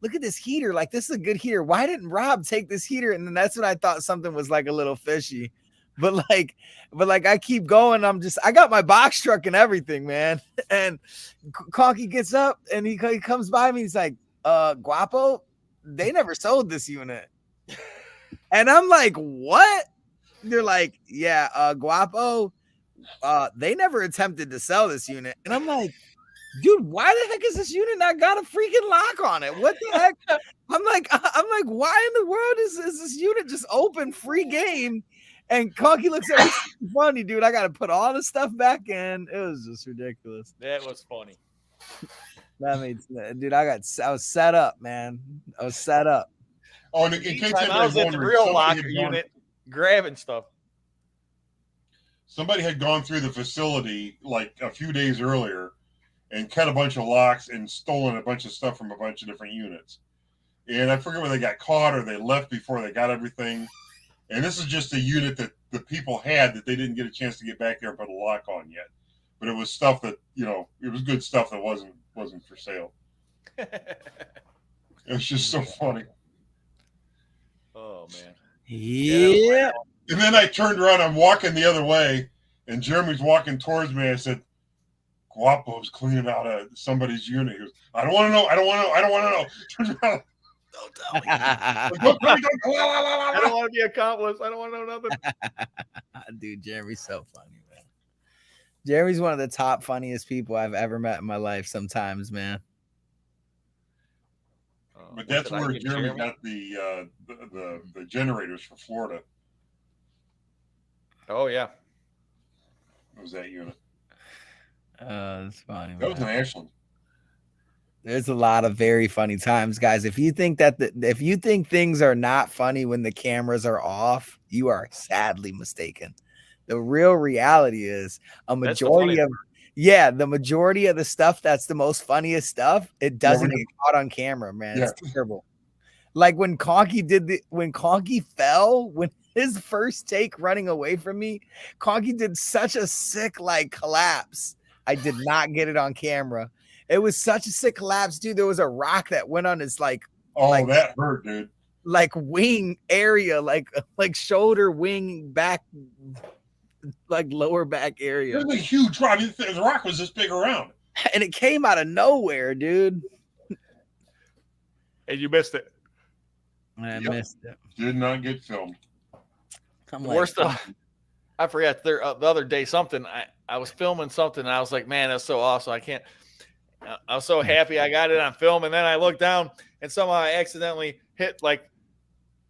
look at this heater. Like, this is a good heater. Why didn't Rob take this heater? And then that's when I thought something was like a little fishy. But I keep going. I got my box truck and everything, man. And Conky gets up and he comes by me. He's like, Guapo, they never sold this unit. And I'm like, what? They're like, yeah, Guapo, they never attempted to sell this unit. And I'm like, dude, why the heck is this unit not got a freaking lock on it? What the heck? I'm like, why in the world is this unit just open free game? And Conky looks at me funny, dude. I got to put all the stuff back in. It was just ridiculous. That was funny. That made sense. Dude, I was set up, man. I was set up. Oh, and in case I was at the real locker unit grabbing stuff. Somebody had gone through the facility like a few days earlier and cut a bunch of locks and stolen a bunch of stuff from a bunch of different units. And I forget whether they got caught or they left before they got everything. And this is just a unit that the people had that they didn't get a chance to get back there and put a lock on yet. But it was stuff that, it was good stuff that wasn't for sale. It was just so funny. Oh, man. Yeah. And then I turned around, I'm walking the other way, and Jeremy's walking towards me. I said, Guapo's cleaning out somebody's unit. He goes, I don't want to know. I don't want to know. Turns around. Don't tell me. I don't want to be accomplice. I don't want to know nothing. Dude, Jeremy's so funny, man. Jeremy's one of the top funniest people I've ever met in my life. Sometimes, man. But that's where Jeremy got the generators for Florida. Oh yeah, It was that unit. That's funny. That was an Ashland. There's a lot of very funny times, guys. If you think that if you think things are not funny when the cameras are off, you are sadly mistaken. The real reality is the majority of the stuff that's the most funniest stuff, it doesn't get caught on camera, man. Yeah. It's terrible. Like when Conky fell, when his first take running away from me, Conky did such a sick like collapse. I did not get it on camera. It was such a sick collapse, dude. There was a rock that went on his that hurt, dude. Like wing area, like shoulder, wing, back, like lower back area. It was a huge rock. I mean, the rock was this big around, and it came out of nowhere, dude. And you missed it. I missed it. Did not get filmed. Worst I forgot the other day I was filming something and I was like, man, that's so awesome. I was so happy I got it on film, and then I looked down and somehow I accidentally hit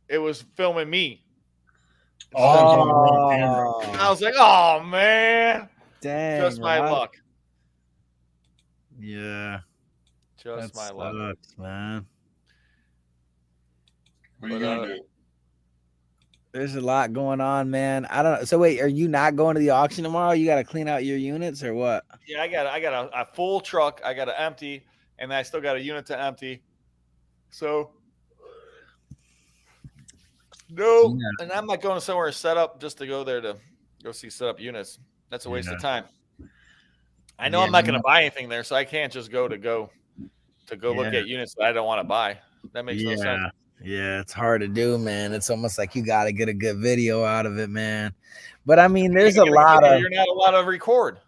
it was filming me. I was like, oh man. Dang. Just my luck. Yeah. Just my luck. Man. What are you gonna do? There's a lot going on, man. I don't know. So wait, are you not going to the auction tomorrow? You got to clean out your units or what? Yeah, I got a full truck. I got to empty, and I still got a unit to empty. So no, and I'm not going somewhere set up just to go there to go see set up units. That's a waste of time. I know I'm not going to buy anything there, so I can't just go look at units that I don't want to buy. That makes no sense. Yeah, it's hard to do, man. It's almost like you got to get a good video out of it, man. But I mean, there's a lot of. You're not allowed to record.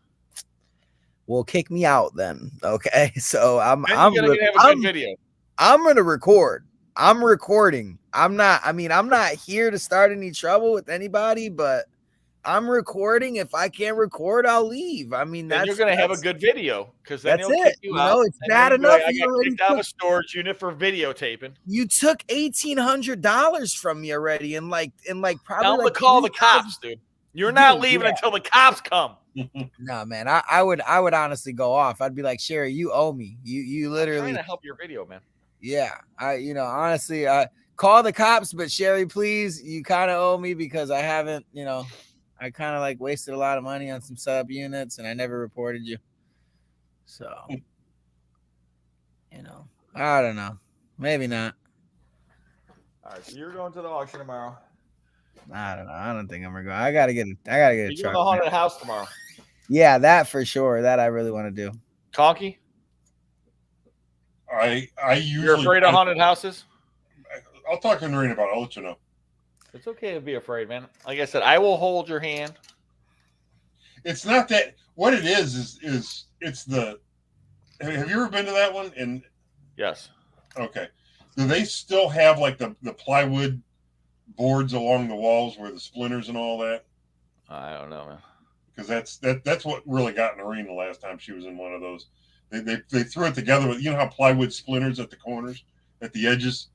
Well, kick me out then. Okay, so I'm have a good video. I'm gonna record. I'm recording. I'm not here to start any trouble with anybody, but I'm recording. If I can't record, I'll leave. I mean, you're gonna have a good video because then that's he'll kick you out. No, it's bad enough. I got kicked out of a storage unit for videotaping. You took $1,800 from me already, and probably call the cops, dude. You're not leaving until the cops come. No, man. I would honestly go off. I'd be like, Sherry, you owe me. You literally I'm trying to help your video, man. Yeah, honestly, call the cops, but Sherry, please, you kind of owe me because I haven't, I kind of wasted a lot of money on some setup units and I never reported you. So, I don't know. Maybe not. All right, so you're going to the auction tomorrow. I don't know. I don't think I'm gonna go. I gotta get a truck. You're going to the haunted house tomorrow. Yeah, that for sure. That I really want to do. Conky? I usually. You're afraid of haunted houses? I'll talk to Noreen about it. I'll let you know. It's okay to be afraid, man. Like I said, I will hold your hand. It's not that. What it is it's the. Have you ever been to that one? Yes. Okay. Do they still have the plywood boards along the walls where the splinters and all that? I don't know, man. Because that's what really got Noreen the last time she was in one of those. They threw it together with how plywood splinters at the corners, at the edges.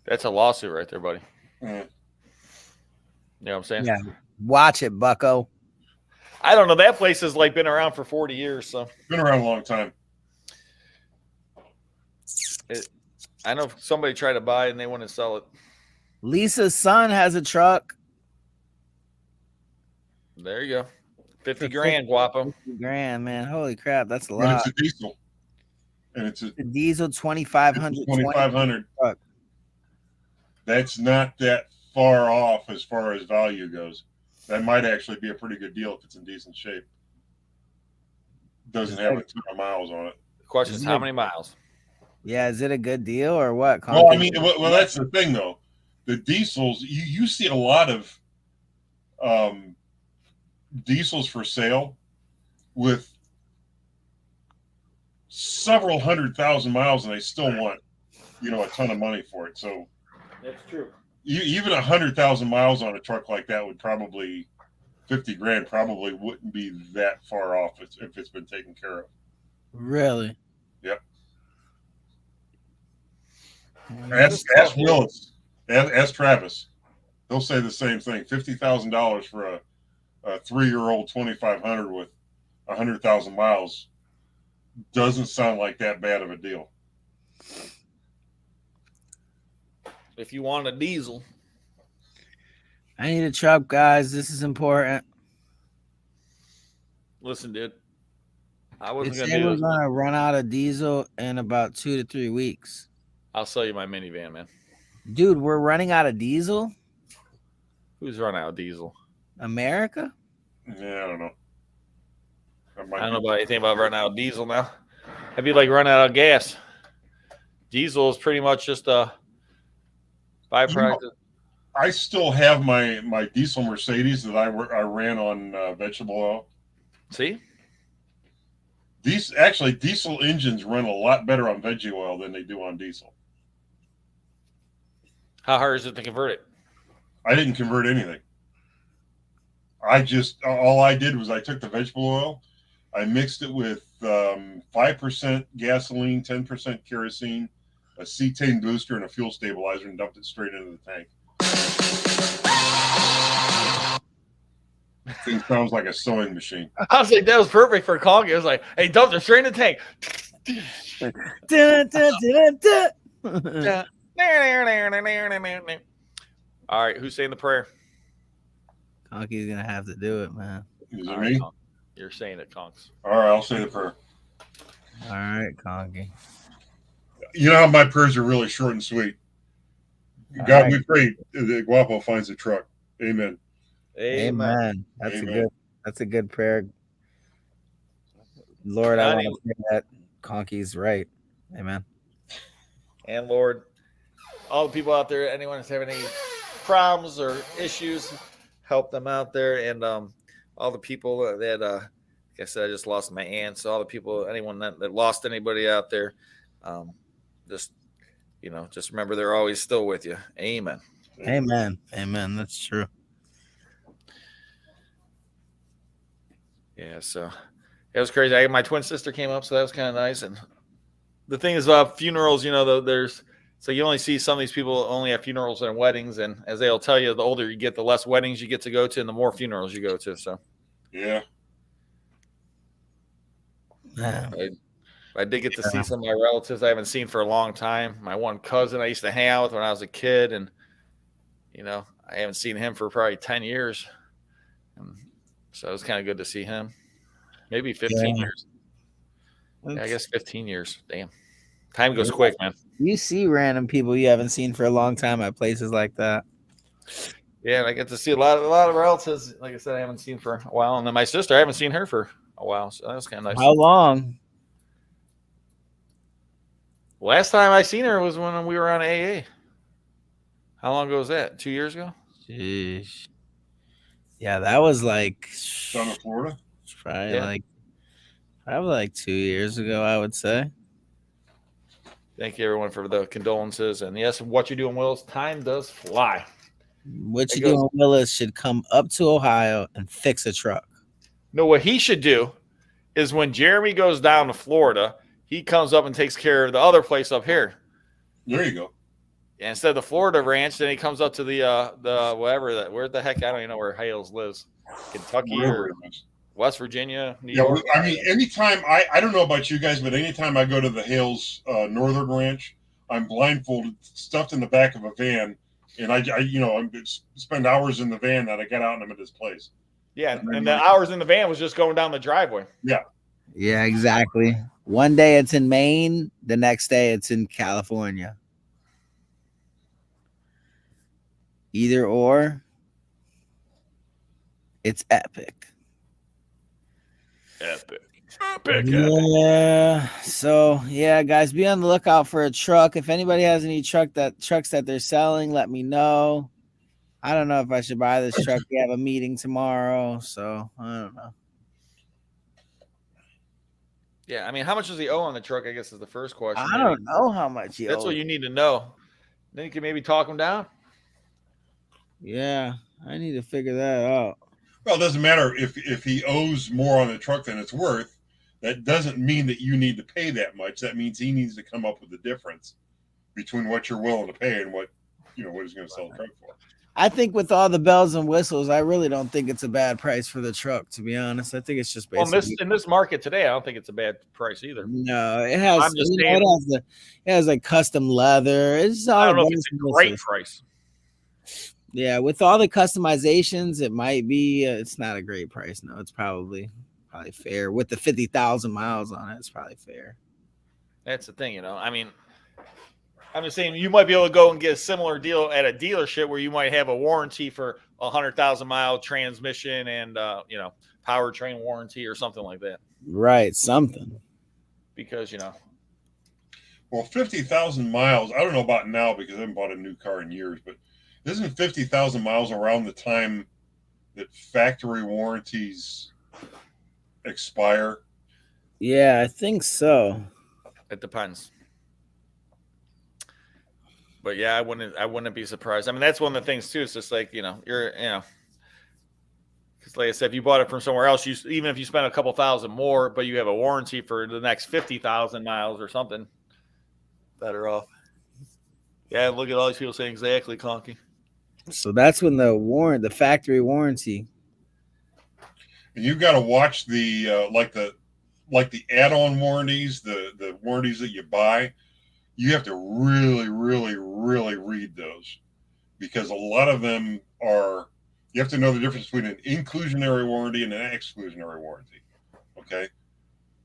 That's a lawsuit right there, buddy. Yeah. You know what I'm saying? Yeah. Watch it, bucko. I don't know. That place has been around for 40 years, so been around a long time. I know somebody tried to buy it and they want to sell it. Lisa's son has a truck. There you go. 50 grand, guapo. 50 grand, man. Holy crap, that's a lot. But it's a diesel. And it's a diesel 2,500. 2,500. That's not that far off as far as value goes. That might actually be a pretty good deal if it's in decent shape. Doesn't have a ton of miles on it. The question is how many miles? Yeah, is it a good deal or what? Well, I mean, well, that's the thing though. The diesels, you see a lot of diesels for sale with several 100,000 miles, and they still want, a ton of money for it. So that's true. Even 100,000 miles on a truck like that would probably 50 grand probably wouldn't be that far off if it's been taken care of. Really? Yep. Just Ask tough. Willis. Ask Travis. They'll say the same thing. $50,000 for a 3-year-old 2500 with 100,000 miles doesn't sound like that bad of a deal. If you want a diesel, I need a truck, guys. This is important. listen, dude. I They wasn't gonna say do we're this. gonna run out of diesel in about 2 to 3 weeks. I'll sell you my minivan, man. Dude, we're running out of diesel? Who's running out of diesel? America? Yeah, I don't know. I don't know about anything about running out of diesel now. It'd be like running out of gas. Diesel is pretty much just a byproduct. I still have my diesel Mercedes that I ran on vegetable oil. See? Diesel engines run a lot better on veggie oil than they do on diesel. How hard is it to convert it? I didn't convert anything. All I did was I took the vegetable oil, I mixed it with 5% gasoline, 10% kerosene, a cetane booster, and a fuel stabilizer, and dumped it straight into the tank. Thing sounds like a sewing machine. I was like, that was perfect for Conky. I was like, hey, dump it straight in the tank. All right, who's saying the prayer? Conky's gonna have to do it, man. Is it All me? right, Conk. You're saying it, Conks. All right, I'll say the prayer. All right, Conky. You know how my prayers are really short and sweet. God, we pray that Guapo finds a truck. Amen. Amen. Amen. That's a good prayer. Lord, I want to pray that Conky's right. Amen. And Lord, all the people out there, anyone that's having any problems or issues, help them out there. And all the people that, like I said, I just lost my aunt. So all the people, anyone that lost anybody out there, just remember they're always still with you. Amen. Amen. Amen. That's true. Yeah, so it was crazy. My twin sister came up, so that was kind of nice. And the thing is about funerals, so you only see some of these people only have funerals and weddings. And as they'll tell you, the older you get, the less weddings you get to go to and the more funerals you go to. So, yeah. I did get to see some of my relatives I haven't seen for a long time. My one cousin I used to hang out with when I was a kid. And, I haven't seen him for probably 10 years. So it was kind of good to see him. Maybe 15 years. Yeah, I guess 15 years. Damn. Time goes quick, man. You see random people you haven't seen for a long time at places like that. Yeah, and I get to see a lot of relatives, like I said, I haven't seen for a while. And then my sister, I haven't seen her for a while. So that was kind of nice. How long? Last time I seen her was when we were on AA. How long ago was that? 2 years ago? Jeez. Yeah, that was like Down in Florida? probably like 2 years ago, I would say. Thank you, everyone, for the condolences. And yes, what you're doing, Willis, time does fly. What you doing, Willis, should come up to Ohio and fix a truck. No, what he should do is when Jeremy goes down to Florida, he comes up and takes care of the other place up here. There you go. Yeah, instead of the Florida ranch, then he comes up to the where the heck, I don't even know where Hales lives. Kentucky or West Virginia, New York. I mean, anytime I don't know about you guys, but anytime I go to the Hales Northern Ranch, I'm blindfolded, stuffed in the back of a van, and I spend hours in the van that I get out and I'm at this place. Yeah, and the hours in the van was just going down the driveway. Yeah. Yeah, exactly. One day it's in Maine, the next day it's in California. Either or, it's epic. Epic. Yeah. So yeah, guys, be on the lookout for a truck. If anybody has any trucks that they're selling, let me know. I don't know if I should buy this truck. We have a meeting tomorrow, so I don't know. Yeah, I mean, how much does he owe on the truck? I guess is the first question. I don't know how much he That's owes. what you need to know. Then you can maybe talk him down. Yeah, I need to figure that out. Well, it doesn't matter if he owes more on the truck than it's worth. That doesn't mean that you need to pay that much. That means he needs to come up with the difference between what you're willing to pay and what he's going to sell the truck for. I think with all the bells and whistles, I really don't think it's a bad price for the truck, to be honest. I think it's just basically in this market today, I don't think it's a bad price either. No, it has. I'm just saying, it has like custom leather. It's all I don't know if it's a great price. Yeah, with all the customizations, it might be. It's not a great price. No, it's probably fair. With the 50,000 miles on it, it's probably fair. That's the thing, I mean, I'm just saying you might be able to go and get a similar deal at a dealership where you might have a warranty for 100,000 mile transmission and powertrain warranty or something like that. Right, something. Because well, 50,000 miles. I don't know about now because I haven't bought a new car in years, but isn't 50,000 miles around the time that factory warranties expire? Yeah, I think so. It depends. But yeah, I wouldn't be surprised. I mean, that's one of the things too. It's just like, because like I said, if you bought it from somewhere else, even if you spend a couple thousand more, but you have a warranty for the next 50,000 miles or something, better off. Yeah, look at all these people saying exactly, Conky. So that's when the factory warranty. And you've got to watch the like the add-on warranties, the warranties that you buy. You have to really, really, really read those because a lot of them are. You have to know the difference between an inclusionary warranty and an exclusionary warranty. Okay.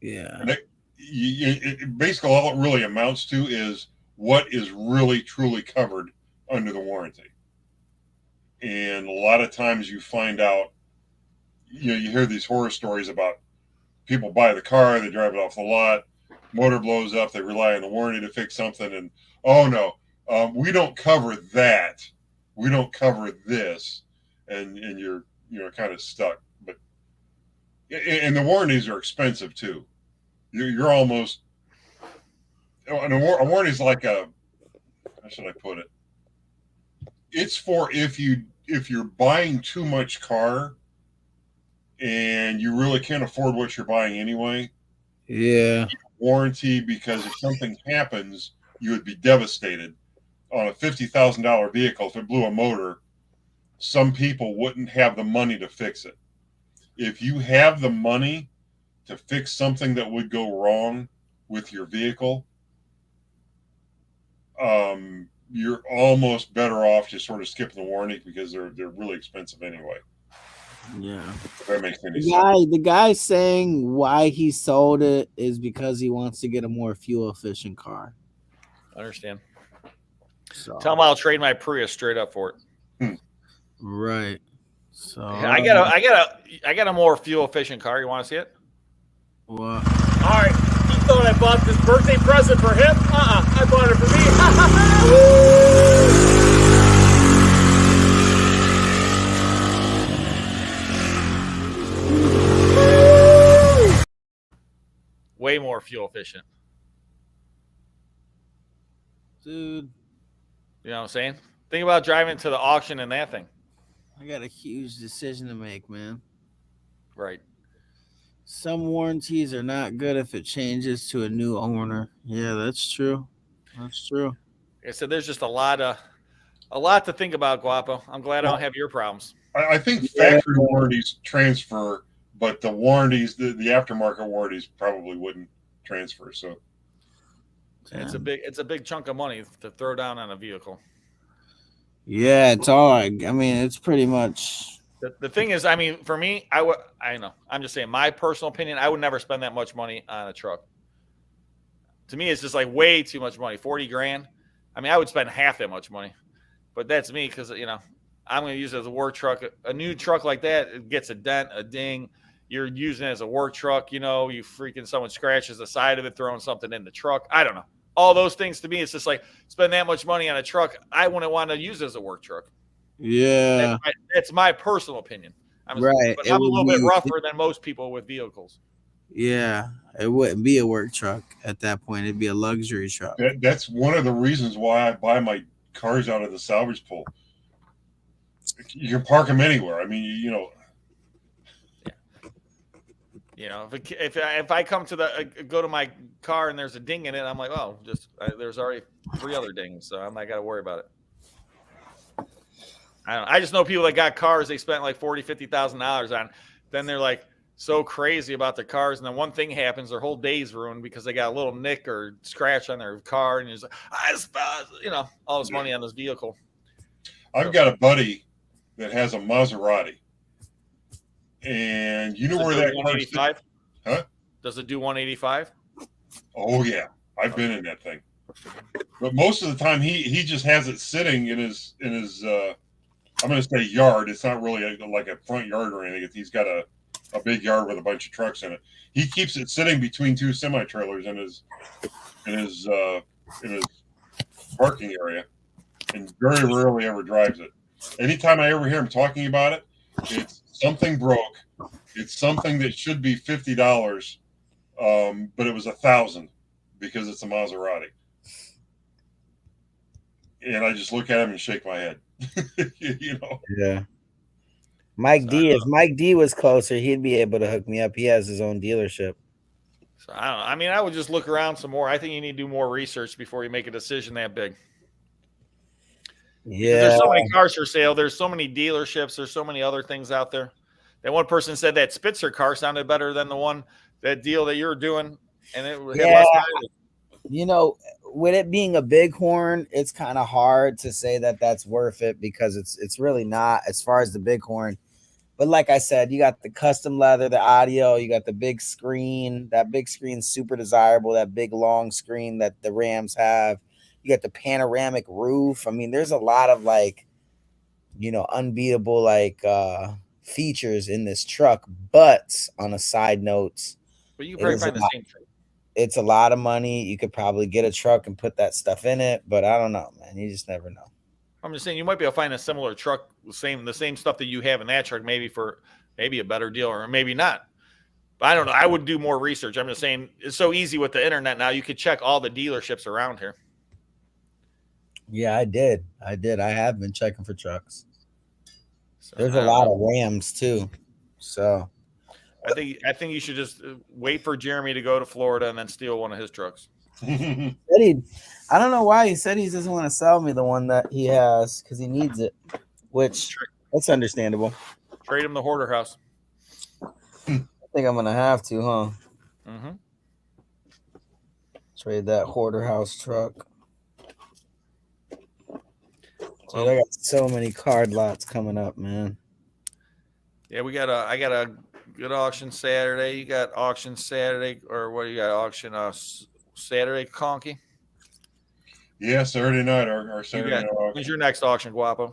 Yeah. And it basically all it really amounts to is what is really truly covered under the warranty. And a lot of times you find out, you hear these horror stories about people buy the car, they drive it off the lot, motor blows up, they rely on the warranty to fix something, and oh no, we don't cover that. We don't cover this, and you're kind of stuck. But and the warranties are expensive too. You're almost, and a warranty is like how should I put it? It's for if you're buying too much car and you really can't afford what you're buying anyway. Yeah. Warranty, because if something happens, you would be devastated. On a $50,000 vehicle, if it blew a motor, some people wouldn't have the money to fix it. If you have the money to fix something that would go wrong with your vehicle, you're almost better off just sort of skipping the warranty because they're really expensive anyway. Yeah. If that makes any sense. The guy saying why he sold it is because he wants to get a more fuel efficient car. I understand. So Tell him I'll trade my Prius straight up for it. Right. So I got a more fuel efficient car. You want to see it? What? All right. He thought I bought this birthday present for him. I bought it for me. Way more fuel efficient. Dude. You know what I'm saying? Think about driving to the auction in that thing. I got a huge decision to make, man. Right. Some warranties are not good if it changes to a new owner. Yeah, that's true. That's true. Like I said, there's just a lot to think about, Guapo. I'm glad I don't have your problems. I think factory warranties transfer, but the warranties, the aftermarket warranties probably wouldn't transfer. So it's a big chunk of money to throw down on a vehicle. Yeah, it's all. I mean, it's pretty much. The thing is, I mean, for me, I know. I'm just saying, my personal opinion, I would never spend that much money on a truck. To me, it's just like way too much money. 40 grand. I mean, I would spend half that much money, but that's me because I'm going to use it as a work truck. A new truck like that, it gets a dent, a ding. You're using it as a work truck. You freaking someone scratches the side of it, throwing something in the truck. I don't know. All those things to me, it's just like spend that much money on a truck. I wouldn't want to use it as a work truck. Yeah. That's my personal opinion. Right. But I'm a little bit rougher than most people with vehicles. Yeah. It wouldn't be a work truck at that point. It'd be a luxury truck. That's one of the reasons why I buy my cars out of the salvage pool. You can park them anywhere. I mean, You know, if I come to the go to my car and there's a ding in it, I'm like, oh, there's already 3 other dings, so I'm not got to worry about it. I just know people that got cars they spent like $40,000-$50,000 on. Then they're like so crazy about their cars, and then one thing happens, their whole day's ruined because they got a little nick or scratch on their car, and you're just like, I spent, all this money on this vehicle. I've got a buddy that has a Maserati, and you know where that 185? Huh? Does it do 185? Oh yeah, I've been in that thing. But most of the time, he just has it sitting in his I'm going to say yard. It's not really like a front yard or anything. He's got a big yard with a bunch of trucks in it. He keeps it sitting between 2 semi trailers in his parking area, and very rarely ever drives it. Anytime I ever hear him talking about it, it's something broke. It's something that should be $50, but it was $1,000 because it's a Maserati. And I just look at him and shake my head. Yeah. Mike D. If Mike D was closer, he'd be able to hook me up. He has his own dealership. So I don't know. I mean, I would just look around some more. I think you need to do more research before you make a decision that big. Yeah. There's so many cars for sale. There's so many dealerships. There's so many other things out there. That one person said that Spitzer car sounded better than that deal that you were doing, and it had less value. With it being a Bighorn, it's kind of hard to say that that's worth it because it's really not as far as the Bighorn. But like I said, you got the custom leather, the audio, you got the big screen. That big screen's super desirable. That big long screen that the Rams have. You got the panoramic roof. I mean, there's a lot of unbeatable features in this truck. But on a side note, but you can probably find the same thing. It's a lot of money. You could probably get a truck and put that stuff in it, but I don't know, man. You just never know. I'm just saying you might be able to find a similar truck, the same stuff that you have in that truck, maybe for a better deal or maybe not. But I don't know. I would do more research. I'm just saying it's so easy with the internet now. You could check all the dealerships around here. Yeah, I did. I have been checking for trucks. So, there's a lot of Rams too. So I think you should just wait for Jeremy to go to Florida and then steal one of his trucks. I don't know why he said he doesn't want to sell me the one that he has because he needs it, which that's understandable. Trade him the hoarder house. I think I'm gonna have to, huh? Mm-hmm. Trade that hoarder house truck. Dude, I got so many card lots coming up, man. Yeah, I got a good auction Saturday. You got auction Saturday, or what do you got? Auction Saturday, Conky? Yeah, Saturday night. Our Saturday night auction. When's your next auction, Guapo?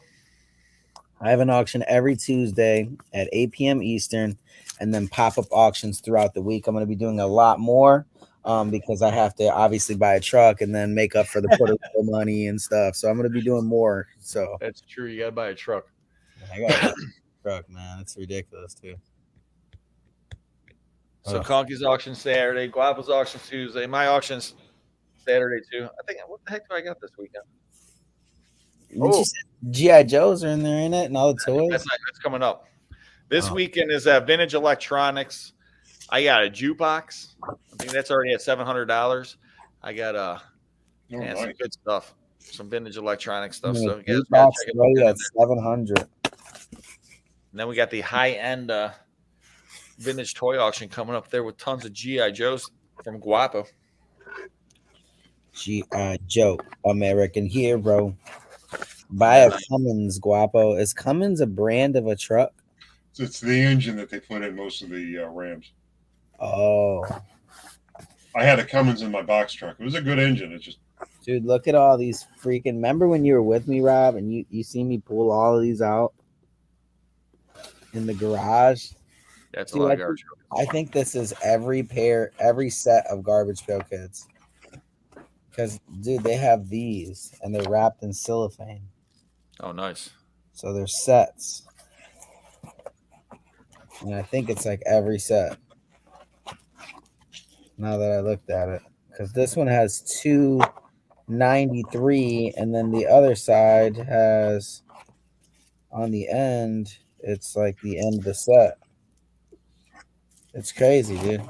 I have an auction every Tuesday at 8 p.m. Eastern, and then pop-up auctions throughout the week. I'm going to be doing a lot more because I have to obviously buy a truck and then make up for the Puerto Rico money and stuff. So I'm going to be doing more. So that's true. You got to buy a truck. I got a truck, man. It's ridiculous, too. So Conky's auction Saturday, Guapo's auction Tuesday. My auction's Saturday too. I think what the heck do I got this weekend? G.I. Joes are in there, ain't it? And all the toys. That's coming up. This weekend is vintage electronics. I got a jukebox. I think that's already at $700. I got some good stuff, some vintage electronic stuff. So jukebox already at $700. And then we got the high end vintage toy auction coming up there with tons of G.I. Joes from Guapo. G.I. Joe, American hero. Buy a Cummins, Guapo. Is Cummins a brand of a truck? It's the engine that they put in most of the Rams. Oh. I had a Cummins in my box truck. It was a good engine. It just. Dude, look at all these freaking. Remember when you were with me, Rob, and you see me pull all of these out in the garage? That's a lot of garbage. I think this is every set of Garbage Pail Kids. Because, dude, they have these, and they're wrapped in cellophane. Oh, nice. So they're sets. And I think it's like every set. Now that I looked at it. Because this one has 293, and then the other side has, on the end, it's like the end of the set. It's crazy, dude.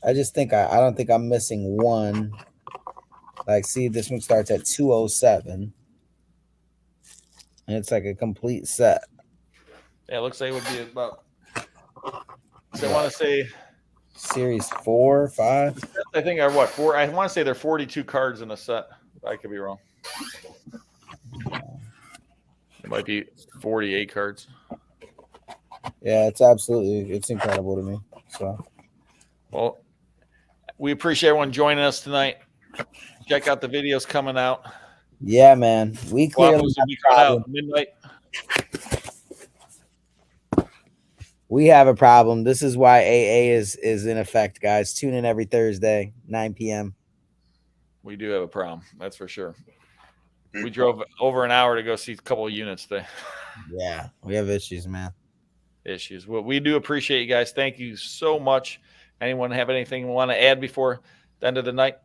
I just think I don't think I'm missing one. Like, see, this one starts at 207. And it's like a complete set. Yeah, it looks like it would be about. So I want to say Series 4, 5. I think I what 4. I want to say there are 42 cards in a set. I could be wrong. It might be 48 cards. Yeah, it's incredible to me. So, well, we appreciate everyone joining us tonight. Check out the videos coming out. Yeah, man. We clearly will be coming out midnight. We have a problem. This is why AA is in effect, guys. Tune in every Thursday, 9 p.m. We do have a problem. That's for sure. We drove over an hour to go see a couple of units today. Yeah, we have issues, man. Issues. Well, we do appreciate you guys. Thank you so much. Anyone have anything you want to add before the end of the night?